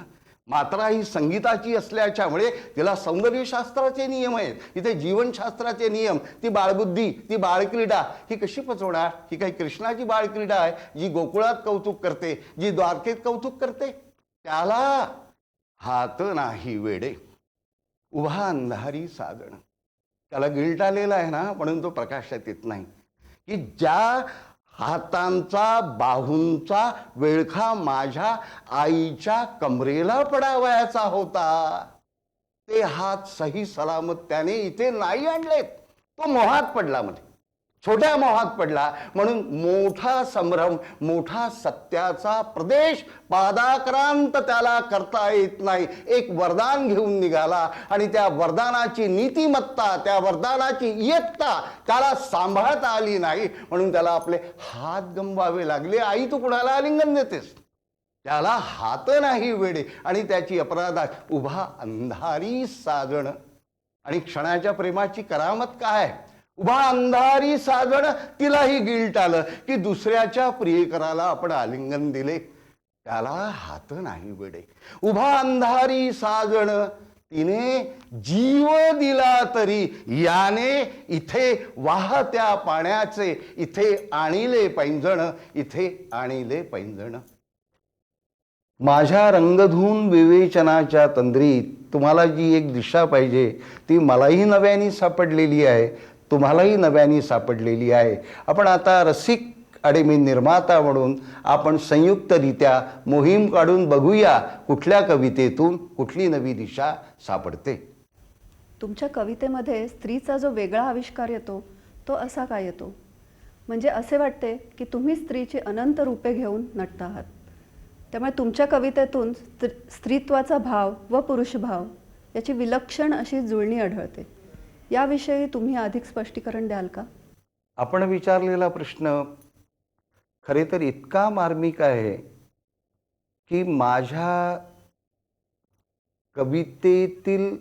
मात्रा ही संगीताची असल्याच्यामुळे तिला सौंदर्यशास्त्राचे नियम आहेत, इथे जीवनशास्त्राचे नियम. ती बाळबुद्धी, ती बाळक्रीडा ही कशी पचवणार. ही काही कृष्णाची बाळक्रीडा आहे जी गोकुळात कौतुक करते, जी द्वारकेत कौतुक करते. त्याला हात नाही वेडे उभा अंधारी साजण. त्याला गिल्ट आलेला आहे ना, म्हणून तो प्रकाशात येत नाही. की ज्या हातांचा, बाहूंचा वेळखा माझ्या आईच्या कमरेला पडावयाचा होता, ते हात सही सलामत त्याने इथे नाही आणलेत. तो मोहात पडला, मध्ये छोट्या मोहात पडला. म्हणून मोठा संभ्रम, मोठा सत्याचा प्रदेश पादाक्रांत त्याला करता येत नाही. एक वरदान घेऊन निघाला आणि त्या वरदानाची नीतिमत्ता, त्या वरदानाची इयत्ता त्याला सांभाळता आली नाही. म्हणून त्याला आपले हात गमवावे लागले. आई, तू कुणाला आलिंगन देतेस. त्याला हात नाही वेडे आणि त्याची अपराधात उभा अंधारी साजण. आणि क्षणाच्या प्रेमाची करामत काय. उभा अंधारी साजण. तिलाही गिल्ट आलं की दुसऱ्याच्या प्रियकराला आपण आलिंगन दिले, त्याला हात नाही वेडे. उभा अंधारी साजण, तिने जीव दिला तरी याने इथे वाहत्या पाण्याचे इथे आणिले पैंजण, इथे आणिले पैंजण. माझ्या रंगधून विवेचनाच्या तंद्रीत तुम्हाला जी एक दिशा पाहिजे ती मलाही नव्याने सापडलेली आहे, तुम्हालाही नव्याने सापडलेली आहे. आपण आता रसिक आणि मी निर्माता म्हणून आपण संयुक्तरित्या मोहीम काढून बघूया कुठल्या कवितेतून कुठली नवी दिशा सापडते. तुमच्या कवितेमध्ये स्त्रीचा जो वेगळा आविष्कार येतो तो असा काय येतो. म्हणजे असे वाटते की तुम्ही स्त्रीची अनंत रूपे घेऊन नटत आहात. त्यामुळे तुमच्या कवितेतून स्त्रीत्वाचा भाव व पुरुषभाव याची विलक्षण अशी जुळणी आढळते. याविषयी तुम्ही अधिक स्पष्टीकरण द्याल का. आपण विचारलेला प्रश्न खरे तर इतका मार्मिक आहे की माझ्या कवितेतील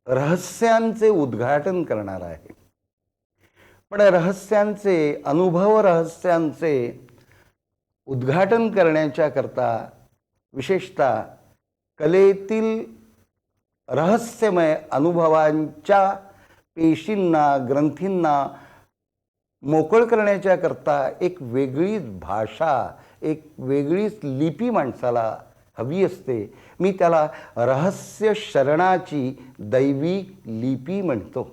रहस्यांचे उद्घाटन करणार आहे. पण रहस्यांचे, अनुभव रहस्यांचे उद्घाटन करण्याच्या करता विशेषतः कलेतील रहस्यमय अनुभवांच्या पेशींना, ग्रंथींना मोकळ करण्याच्या करता एक वेगळीच भाषा, एक वेगळीच लिपी माणसाला हवी असते. मी त्याला रहस्य शरणाची दैवी लिपी म्हणतो.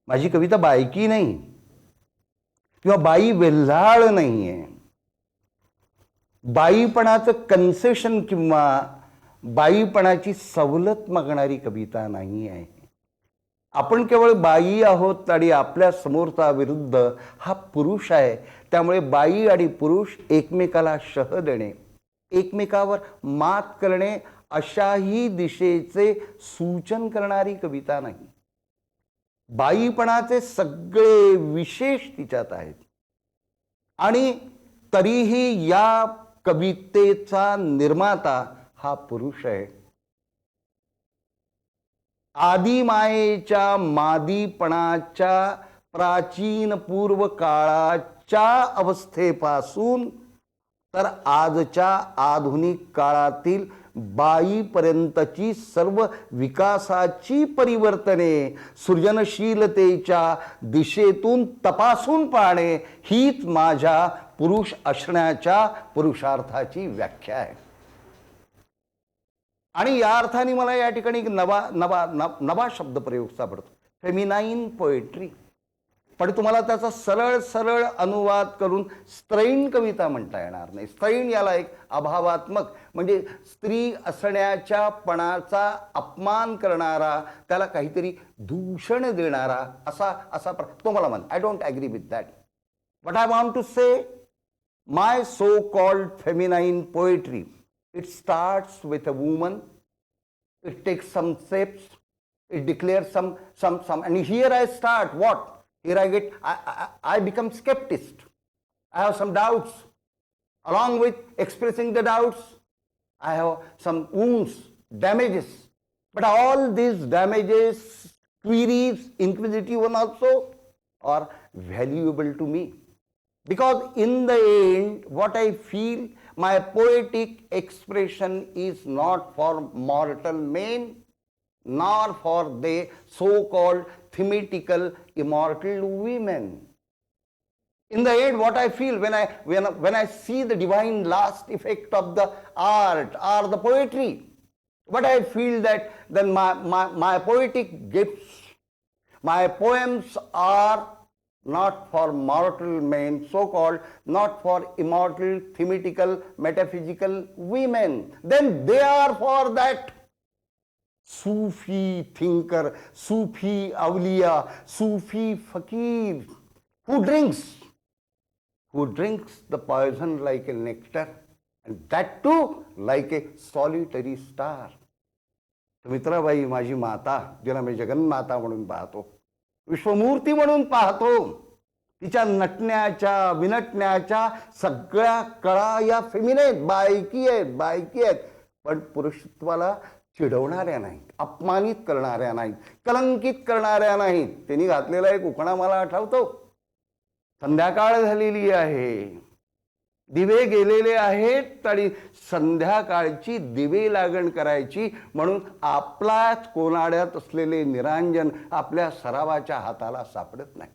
माझी कविता बायकी नाही किंवा बाई वेल्हाळ नाही आहे. बाईपणाचं कन्सेशन किंवा बाईपणाची सवलत मागणारी कविता नाही आहे. आपण केवळ बाई आहोत आणि आपल्या समोरचा विरुद्ध हा पुरुष आहे. त्यामुळे बाई आणि पुरुष एकमेकाला शह देणे, एकमेकावर मात करणे अशाही दिशेचे सूचन करणारी कविता नाही. बाईपणाचे सगळे विशेष तिच्यात आहेत आणि तरीही या कवितेचा निर्माता हा पुरुष आहे. आदिमायेच्या मादीपणाच्या प्राचीन पूर्व काळाच्या आजच्या अवस्थेपासून तर आजच्या आधुनिक काळातील बाईपर्यंतची सर्व विकासाची परिवर्तने सृजनशीलतेच्या दिशेतून तपासून पाहणे हीच माझ्या पुरुष असण्याच्या पुरुषार्थाची व्याख्या आहे. आणि या अर्थाने मला या ठिकाणी एक नवा शब्दप्रयोग सापडतो, फेमिनाईन पोएट्री. पण तुम्हाला त्याचा सरळ सरळ अनुवाद करून स्त्रैण कविता म्हणता येणार नाही. स्त्रैण याला एक अभावात्मक म्हणजे स्त्री असण्याच्या पणाचा अपमान करणारा, त्याला काहीतरी दूषण देणारा असा तो मला म्हण. I don't agree with that. What I want to say, my so called feminine poetry, it starts with a woman, it takes some steps, it declares some and here I start what? Here I become skeptist. I have some doubts. Along with expressing the doubts, I have some wounds, damages. But all these damages, queries, inquisitive one also are valuable to me. Because in the end, what I feel, my poetic expression is not for mortal men, nor for the so-called thematical immortal women. In the end, what I feel when I see the divine last effect of the art or the poetry, what I feel that then my poetic gifts, my poems are not for mortal men, so-called, not for immortal, thematical, metaphysical women. Then they are for that Sufi thinker, Sufi awliya, Sufi fakir, who drinks the poison like a nectar, and that too like a solitary star. मित्राबाई माझी माता, जिला मी जगन्माता म्हणून पाहतो, विश्वमूर्ती म्हणून पाहतो, तिच्या नटण्याच्या विनटण्याच्या सगळ्या कळा या फेमिनाईन बायकी आहेत. पण पुरुषत्वाला चिडवणाऱ्या नाहीत, अपमानित करणाऱ्या नाहीत, कलंकित करणाऱ्या नाहीत. त्यांनी घातलेला एक उखाणा मला आठवतो. संध्याकाळ झालेली आहे, दिवे गेलेले आहेत आणि संध्याकाळची दिवे लागण करायची म्हणून आपल्याच कोनाड्यात असलेले निरांजन आपल्या सरावाच्या हाताला सापडत नाही.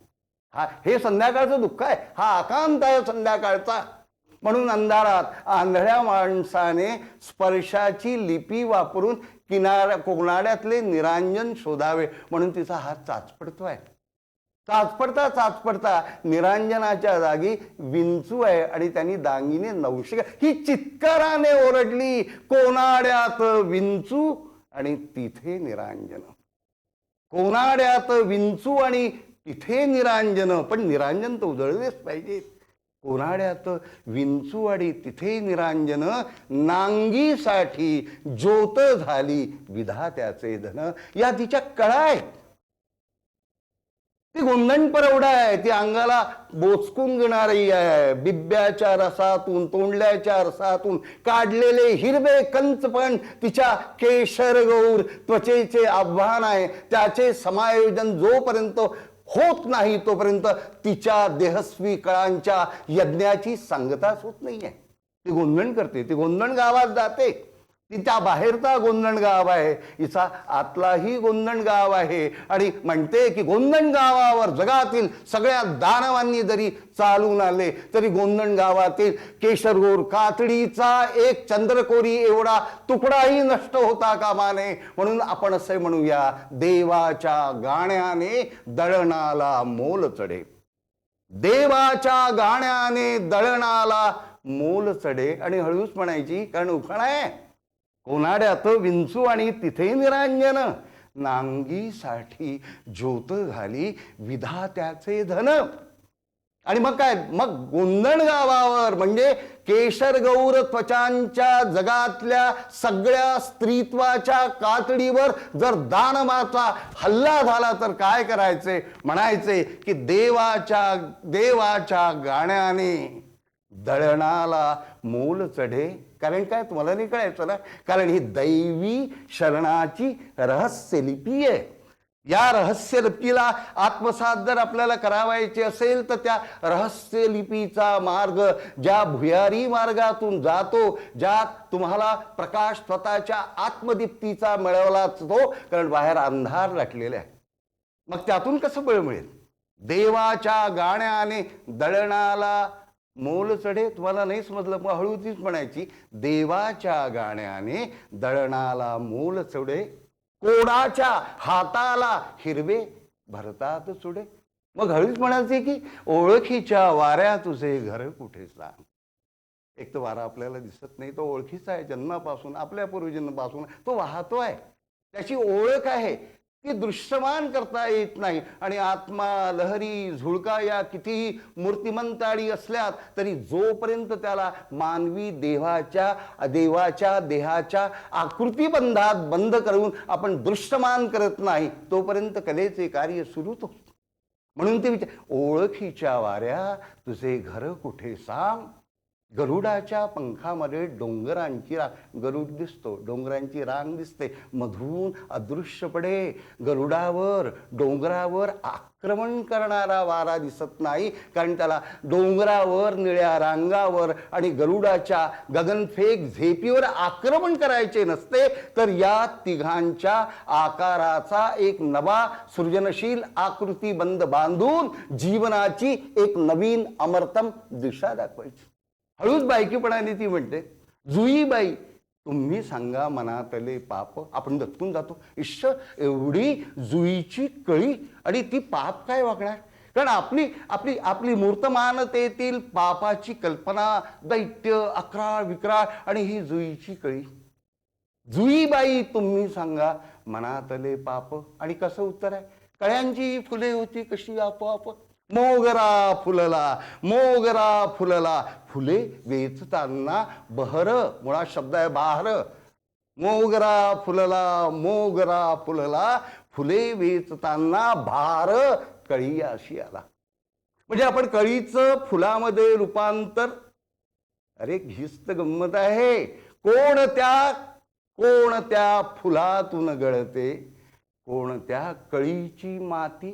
हे संध्याकाळचं दुःख आहे, हा आकांत आहे संध्याकाळचा. म्हणून अंधारात आंधळ्या माणसाने स्पर्शाची लिपी वापरून कोनाड्यातले निरांजन शोधावे म्हणून तिचा हात चाचपडतोय. चाचपडता निरांजनाच्या जागी विंचू आहे आणि त्यांनी दांगिने नवशिका ही चित्काराने ओरडली, कोनाड्यात विंचू आणि तिथे निरांजन. कोनाड्यात विंचू आणि तिथे निरांजन, पण निरांजन तर उजळलेच पाहिजे. कोनाड्यात विंचू आणि तिथे निरांजन, नांगीसाठी ज्योत झाली विधात्याचे धन. या तिच्या कळा आहेत. ती गोंधण परवडा आहे, ती अंगाला बोचकून घेणारी आहे. बिब्याच्या रसातून, तोंडल्याच्या रसातून काढलेले हिरवे कंच पण तिच्या केशर गौर त्वचेचे आव्हान आहे. त्याचे समायोजन जोपर्यंत होत नाही तोपर्यंत तिच्या देहस्वी कळांच्या यज्ञाची सांगताच होत नाहीये. ती गोंधण करते, ती गोंधण गावात जाते. तिच्या बाहेरचा गोंधण गाव आहे, हिचा आतलाही गोंधण गाव आहे. आणि म्हणते की गोंधण गावावर जगातील सगळ्या दानवांनी जरी चालून आले तरी गोंधण गावातील केशरगोर कातडीचा एक चंद्रकोरी एवढा तुकडाही नष्ट होता कामा नये. म्हणून आपण असे म्हणूया, देवाच्या गाण्याने दळणाला मोल चढे, देवाच्या गाण्याने दळणाला मोल चढे. आणि हळूच म्हणायची, कारण उखाणा आहे, कोनाड्यात विंचू आणि तिथे निरांजन, नांगीसाठी ज्योत घाली विधात्याचे धन. आणि मग काय, मग गोंधण गावावर म्हणजे केशर गौर त्वचांच्या जगातल्या सगळ्या स्त्रीत्वाच्या कातडीवर जर दानवाचा हल्ला झाला तर काय करायचे? म्हणायचे की देवाच्या गाण्याने दळणाला मोल चढे. कारण काय, तुम्हाला नाही कळायचं ना, कारण ही दैवी शरणाची रहस्य लिपी आहे. या रहस्य लिपीला आत्मसात जर आपल्याला करावायचे असेल तर त्या रहस्य लिपीचा मार्ग ज्या भुयारी मार्गातून जातो, ज्यात तुम्हाला प्रकाश स्वतःच्या आत्मदीप्तीचा मिळवलाच तो, कारण बाहेर अंधार लाटलेला आहे. मग त्यातून कसं बळ मिळेल? देवाच्या गाण्याने दळणाला मोल चढे. तुम्हाला नाही समजलं, मग हळूतीच म्हणायची, देवाच्या गाण्याने दळणाला मोल चढे, कोणाच्या हाताला हिरवे भरतात चुडे. मग हळूच म्हणायचे की ओळखीच्या वाऱ्या तुझे घर कुठे सांग. एक तर वारा आपल्याला दिसत नाही, तो ओळखीचा आहे, जन्मापासून आपल्या पूर्वजन्मापासून तो वाहतो आहे, त्याची ओळख आहे, ती दृश्यमान करता येत नाही. आणि आत्मा, लहरी, झुळका या कितीही मूर्तिमंताळी असल्यात तरी जोपर्यंत त्याला मानवी देवाच्या देहाच्या आकृतीबंधात बंद करून आपण दृश्यमान करत नाही, तोपर्यंत कलेचे कार्य सुरूच असते. म्हणून ते ओळखीच्या वाऱ्या तुझे घर कुठे सांग. गरुडाच्या पंखामध्ये डोंगरांची गरुड दिसतो, डोंगरांची रांग दिसते, मधून अदृश्यपणे गरुडावर, डोंगरावर आक्रमण करणारा वारा दिसत नाही, कारण त्याला डोंगरावर, निळ्या रांगावर आणि गरुडाच्या गगनफेक झेपीवर आक्रमण करायचे नसते, तर या तिघांच्या आकाराचा एक नवा सृजनशील आकृतीबंध बांधून जीवनाची एक नवीन अमर्तम दिशा दाखवायची. हळूच बायकीपणाने ती म्हणते, जुईबाई तुम्ही सांगा मनातले पाप. आपण दचकून जातो, इश्श एवढी जुईची कळी आणि ती पाप काय वागणार. कारण आपली आपली आपली मूर्तमानतेतील पापाची कल्पना, दैत्य, अकराळ विक्राळ आणि ही जुईची कळी. जुईबाई तुम्ही सांगा मनातले पाप. आणि कसं उत्तर आहे, कळ्यांची फुले होती कशी आपोआप, मोगरा फुलला, मोगरा फुलला, फुले वेचताना बहर, मुळात शब्द आहे बहार. मोगरा फुलला, मोगरा फुलला, फुले वेचताना भार कळी अशी आला. म्हणजे आपण कळीचं फुलामध्ये रूपांतर, अरे हीच तर गंमत आहे. कोणत्या फुलातून गळते, कोणत्या कळीची माती,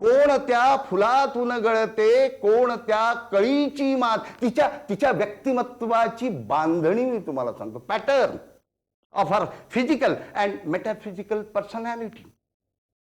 कोणत्या फुलातून गळते, कोणत्या कळीची मात. तिच्या व्यक्तिमत्वाची बांधणी मी तुम्हाला सांगतो, pattern of her physical and metaphysical personality.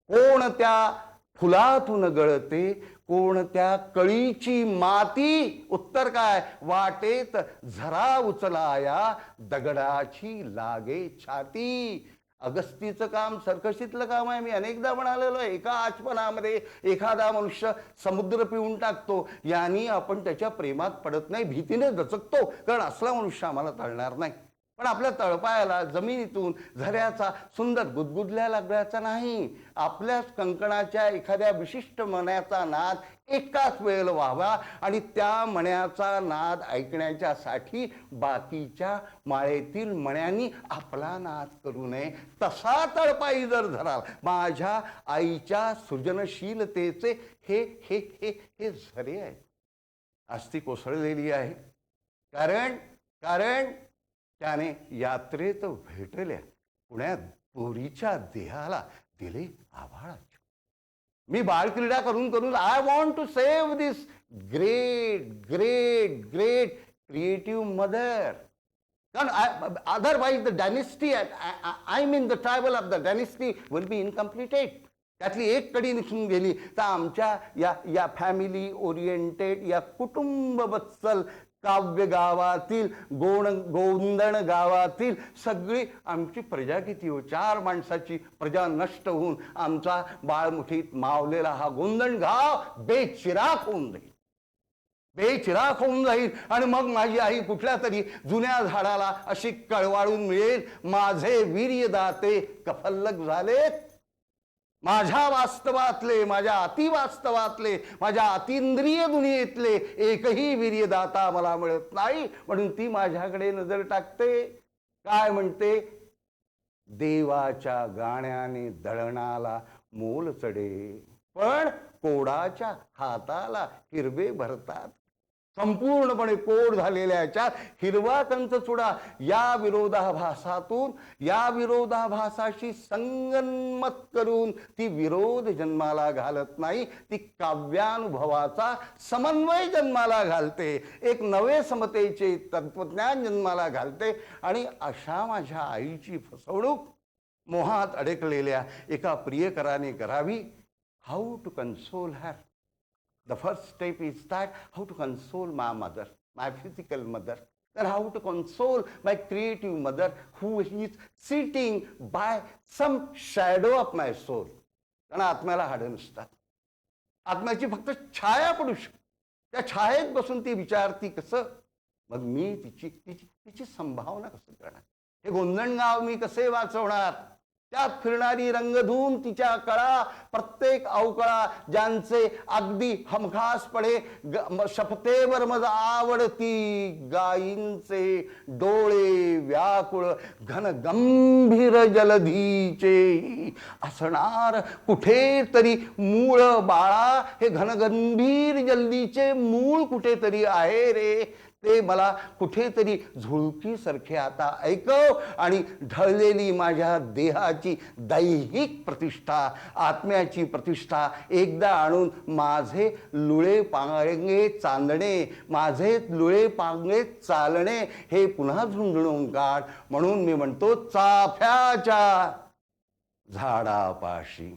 कोणत्या फुलातून गळते, कोणत्या कळीची माती. उत्तर काय, वाटेत झरा उचलाया, दगडाची लागे छाती. अगस्तीचं काम सर्कशीतलं काम आहे. मी अनेकदा म्हणालेलो आहे, एका आचमनामध्ये एखादा मनुष्य समुद्र पिऊन टाकतो, यांनी आपण त्याच्या प्रेमात पडत नाही, भीतीने दचकतो, कारण असला मनुष्य आम्हाला तळणार नाही. पण आपल्या तळपायाला जमिनीतून झऱ्याचा सुंदर गुदगुदल्या लागण्याचा नाही. आपल्या कंकणाच्या एखाद्या विशिष्ट मण्याचा नाद एकाच वेळेला व्हावा आणि त्या मण्याचा नाद ऐकण्याच्यासाठी बाकीच्या माळेतील मण्यांनी आपला नाद करू नये. तसा तळपाई जर धराल, माझ्या आईच्या सृजनशीलतेचे हे हे हे हे झरे आहेत. आज ती कोसळलेली आहे, कारण त्याने यात्रेत भेटल्या पुण्यात पोरीच्या देहाला दिले आभाळाचे. मी बाळक्रीडा करून I want to save this great great great creative mother. कारण otherwise the dynasty, I mean the tribal of the dynasty will be incompleted. त्यातली एक कडी निघून गेली तर आमच्या या फॅमिली ओरिएंटेड, या कुटुंबवत्सल काव्य गावातील, गोंदण गावातील सगळी आमची प्रजा किती हो, 4 माणसाची प्रजा नष्ट होऊन आमचा बाळमुठीत मावलेला हा गोंदण गाव बेचिराख होऊन जाईल, बेचिराख होऊन जाईल. आणि मग माझी आई कुठल्या तरी जुन्या झाडाला अशी कळवाळून मिळेल, माझे वीर्यदाते कफल्लक झालेत. माझ्या वास्तवातले, माझ्या अतिवास्तवातले, माझ्या अतिंद्रिय दुनियेतले एकही वीर्यदाता मला मिळत नाही. म्हणून ती माझ्याकडे नजर टाकते. काय म्हणते, देवाच्या गाण्याने दळणाला मोल चढे, पण कोडाच्या हाताला हिरवे भरतात. संपूर्णपणे कोड झालेल्या याच्यात हिरवा कंचचुडा या विरोधाभासातून या विरोधाभासाशी संगनमत करून ती विरोध जन्माला घालत नाही, ती काव्यानुभवाचा समन्वय जन्माला घालते, एक नवे समतेचे तत्वज्ञान जन्माला घालते. आणि अशा माझ्या आईची फसवणूक मोहात अडकलेल्या एका प्रियकराने करावी. How to console her. The first step is that how to console my mother, my physical mother, and how to console my creative mother who is sitting by some shadow of my soul. कारण आत्म्याला हाडं नसतात, आत्म्याची फक्त छाया पडू शकते. त्या छायेत बसून ती विचारती कसं, मग मी तिची तिची तिची संभावना कसं करणार, हे गोंधणगाव मी कसे वाचवणार. त्यात फिरणारी रंगधून तिच्या कळा, प्रत्येक अवकळा ज्यांचे अगदी हमखासपणे शपथेवर मज आवडती, गायींचे डोळे व्याकुळ घनगंभीर जलधीचे असणार कुठेतरी मूळ बाळा. हे घनगंभीर जलधीचे मूळ कुठेतरी आहे रे, ते मला कुठेतरी झुळकीसारखे आता ऐकव. आणि ढळलेली माझ्या देहाची दैहिक प्रतिष्ठा, आत्म्याची प्रतिष्ठा एकदा आणून माझे लुळे पांगे चांदणे, माझे लुळे पांगे चालणे हे पुन्हा झुंजळून काढ. म्हणून मी म्हणतो, चाफ्याच्या झाडापाशी,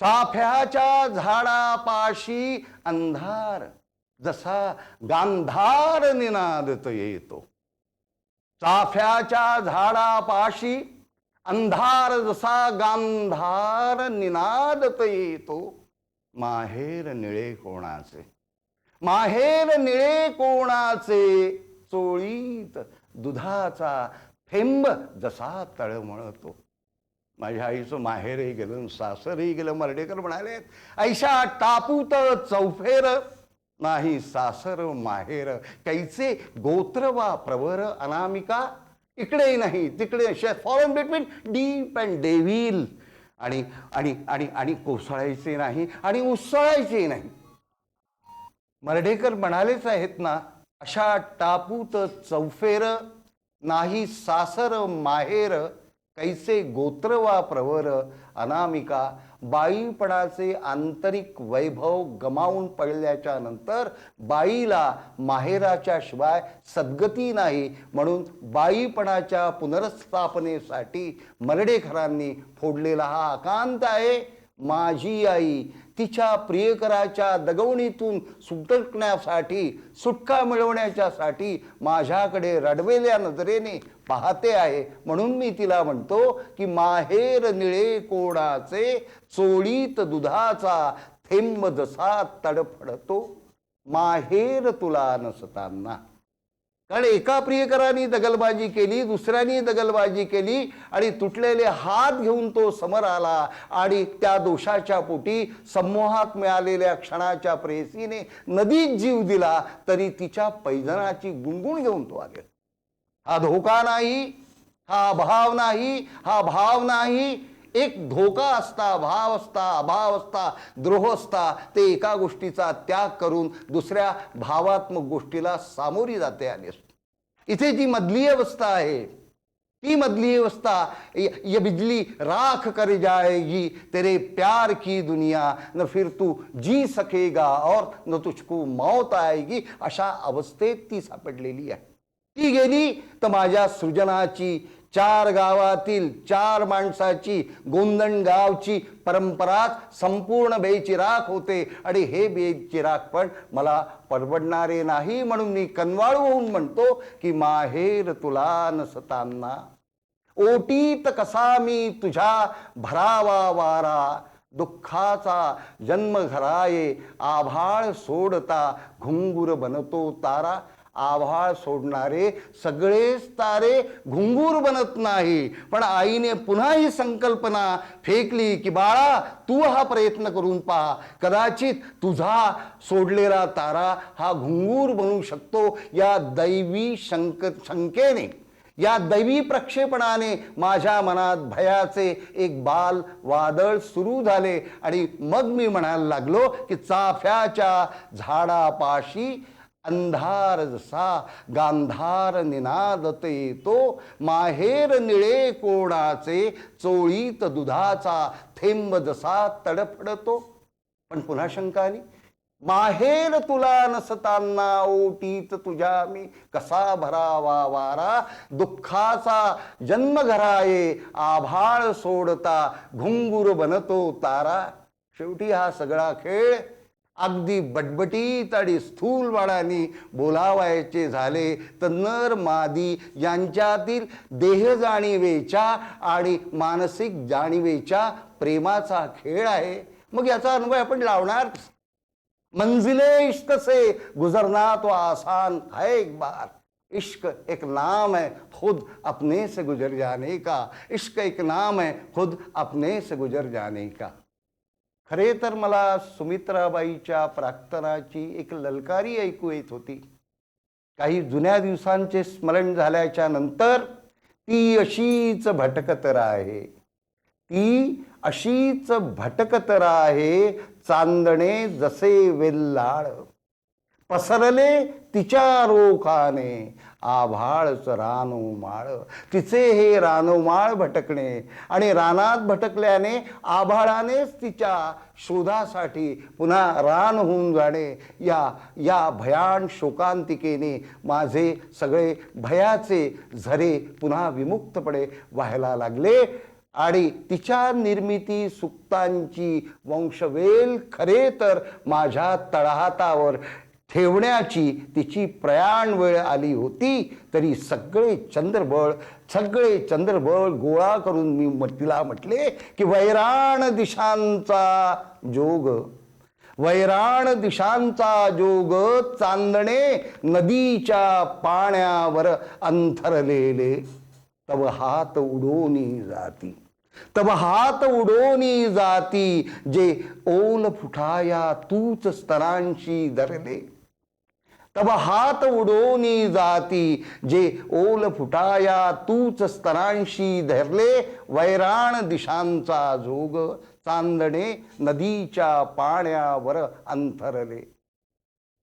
चाफ्याच्या झाडापाशी अंधार जसा गांधार निनादत येतो. चाफ्याच्या झाडापाशी अंधार जसा गांधार निनादत येतो. माहेर निळे कोणाचे, माहेर निळे कोणाचे, चोळीत दुधाचा थेंब जसा तळमळतो. माझ्या आईचं माहेरही गेलं, सासरही गेलं. मर्ढेकर म्हणाले, ऐशा टापूत चौफेर नाही सासर माहेर, कैचे गोत्र वा प्रवर अनामिका. इकडे नाही तिकडे, फॉरन बिटवीन डीप अँड डेव्हिल. आणि आणि आणि आणि कोसळायचे नाही आणि उसळायचे नाही. मर्ढेकर म्हणालेच आहेत ना, अशा टापूत चौफेर नाही सासर माहेर, कैसे गोत्र वा प्रवर अनामिका. बाईपणाचे आंतरिक वैभव गमावून पडल्याच्या नंतर बाईला माहेराच्या शिवाय सद्गती नाही. म्हणून बाईपणाच्या पुनर्स्थापनेसाठी मर्ढेकरांनी फोडलेला हा आकांत आहे. माझी आई तिच्या प्रियकराच्या दगवणीतून सुटण्यासाठी, सुटका मिळवण्याच्यासाठी माझ्याकडे रडवेल्या नजरेने पाहते आहे. म्हणून मी तिला म्हणतो की माहेर निळे कोणाचे, चोळीत दुधाचा थेंब जसा तडफडतो. माहेर तुला नसताना. कारण एका प्रियकराने दगलबाजी केली, दुसऱ्याने दगलबाजी केली आणि तुटलेले हात घेऊन तो समोर आला आणि त्या दोषाच्या पोटी सम्मोहात मिळालेल्या क्षणाच्या प्रेयसीने नदीत जीव दिला, तरी तिच्या पैजणाची गुणगुण घेऊन तो आले. हा धोका नाही, हा अभाव नाही, हा भाव नाही. एक धोका असता, भाव असता, अभाव असता, द्रोह असता. ते एका गोष्टीचा त्याग करून दुसऱ्या भावात्मक गोष्टीला सामोरी जाते आली असते. इथे जी मधली अवस्था आहे, ती मधली अवस्था, ये बिजली राख कर जाएगी तेरे प्यार की दुनिया, न फिर तू जी सकेगा और न तुझको मौत आएगी. अशा अवस्थेत ती सापडलेली आहे. ती गेली तर माझ्या सृजनाची, चार गावातील चार माणसाची, गोंधणगावची परंपराच संपूर्ण बेचिराख होते. आणि हे बेचिराख पण मला परवडणारे नाही. म्हणून मी कनवाळू होऊन म्हणतो की माहेर तुला नसताना. ओटीत कसा मी तुझ्या भरावा वारा, दुःखाचा जन्म घराये आभाळ सोडता घुंगूर बनतो तारा. आभाळ सोडणारे सगळेच तारे घुंगूर बनत नाही. पण आईने पुन्हा ही संकल्पना फेकली की बाळा, तू हा प्रयत्न करून पहा, कदाचित तुझा सोडलेला तारा हा घुंगूर बनू शकतो. या दैवी शंकेने, या दैवी प्रक्षेपणाने माझ्या मनात भयाचे एक बाल वादळ सुरू झाले. आणि मग मी म्हणायला लागलो की चाफ्याच्या झाडापाशी अंधार जसा गांधार निनादते तो, माहेर निळे कोणाचे चोळीत दुधाचा थेंब जसा तडफडतो. पण पुन्हा शंका आली, माहेर तुला नसताना ओटीत तुझ्या मी कसा भरावा वारा, दुःखाचा जन्म घराये आभाळ सोडता घुंगूर बनतो तारा. शेवटी हा सगळा खेळ अगदी बटबटीत आणि स्थूल बाळांनी बोलावायचे झाले तर नर मादी यांच्यातील देह जाणीवेच्या आणि मानसिक जाणीवेच्या प्रेमाचा खेळ आहे. मग याचा अनुभव आपण लावणार. मंजिले इश्क से गुजरना तो आसान है एक बार, इश्क एक नाम है खुद अपने से गुजर जाने का, इश्क एक नाम है खुद अपने से गुजर जाने का. खरे तर मला सुमित्राबाईच्या प्रार्थनाची एक ललकारी ऐकू येत होती. काही जुन्या दिवसांचे स्मरण झाल्याच्या नंतर ती अशीच भटकत राहे, ती अशीच भटकत राहे. चांदणे जसे वेल्लाळ पसरले तिच्या रोखाने, आभाळच रानोमाळ. तिचे हे रानोमाळ भटकणे आणि रानात भटकल्याने आभाळानेच तिच्या शोधासाठी पुन्हा रान होऊन जाणे, या भयान शोकांतिकेने माझे सगळे भयाचे झरे पुन्हा विमुक्तपणे व्हायला लागले. आणि तिच्या निर्मिती सुक्तांची वंशवेल खरे तर माझ्या तळहातावर ठेवण्याची तिची प्रयाण वेळ आली होती. तरी सगळे चंद्रबळ गोळा करून मी तिला म्हटले की वैराण दिशांचा जोग चांदणे नदीच्या पाण्यावर अंथरलेले. तव हात उडोनी जाती जे ओल फुटाया तूच स्तरांशी धरले. तव हात उडोनी जाती जे ओल फुटाया तूच स्तरांशी धरले. वैराण दिशांचा जोग चांदणे नदीच्या पाण्यावर अंथरले.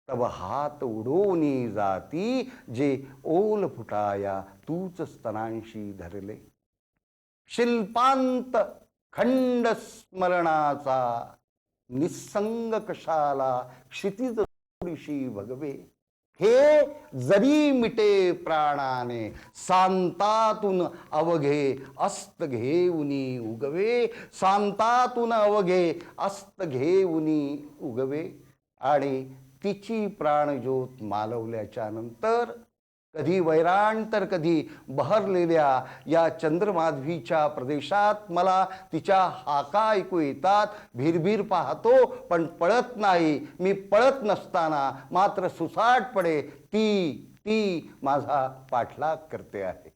तव हात उडोनी जाती जे ओल फुटाया तूच स्तनांशी धरले. शिल्पांत खंड स्मरणाचा निसंग कशाला क्षितिज थोडीशी भगवे. हे जरी मिटे प्राणाने सांतातून अवघे अस्त घेऊनी उगवे. सांतातून अवघे अस्त घेऊनी उगवे. आणि तिची प्राणज्योत मालवल्याच्या नंतर कधी वैराण तर कधी बहरलेल्या या चंद्रमाधवीच्या प्रदेशात मला तिच्या हाका ऐकू येतात. भिरभिर पाहतो पण पळत नाही. मी पळत नसताना मात्र सुसाटपणे ती माझा पाठलाग करते आहे.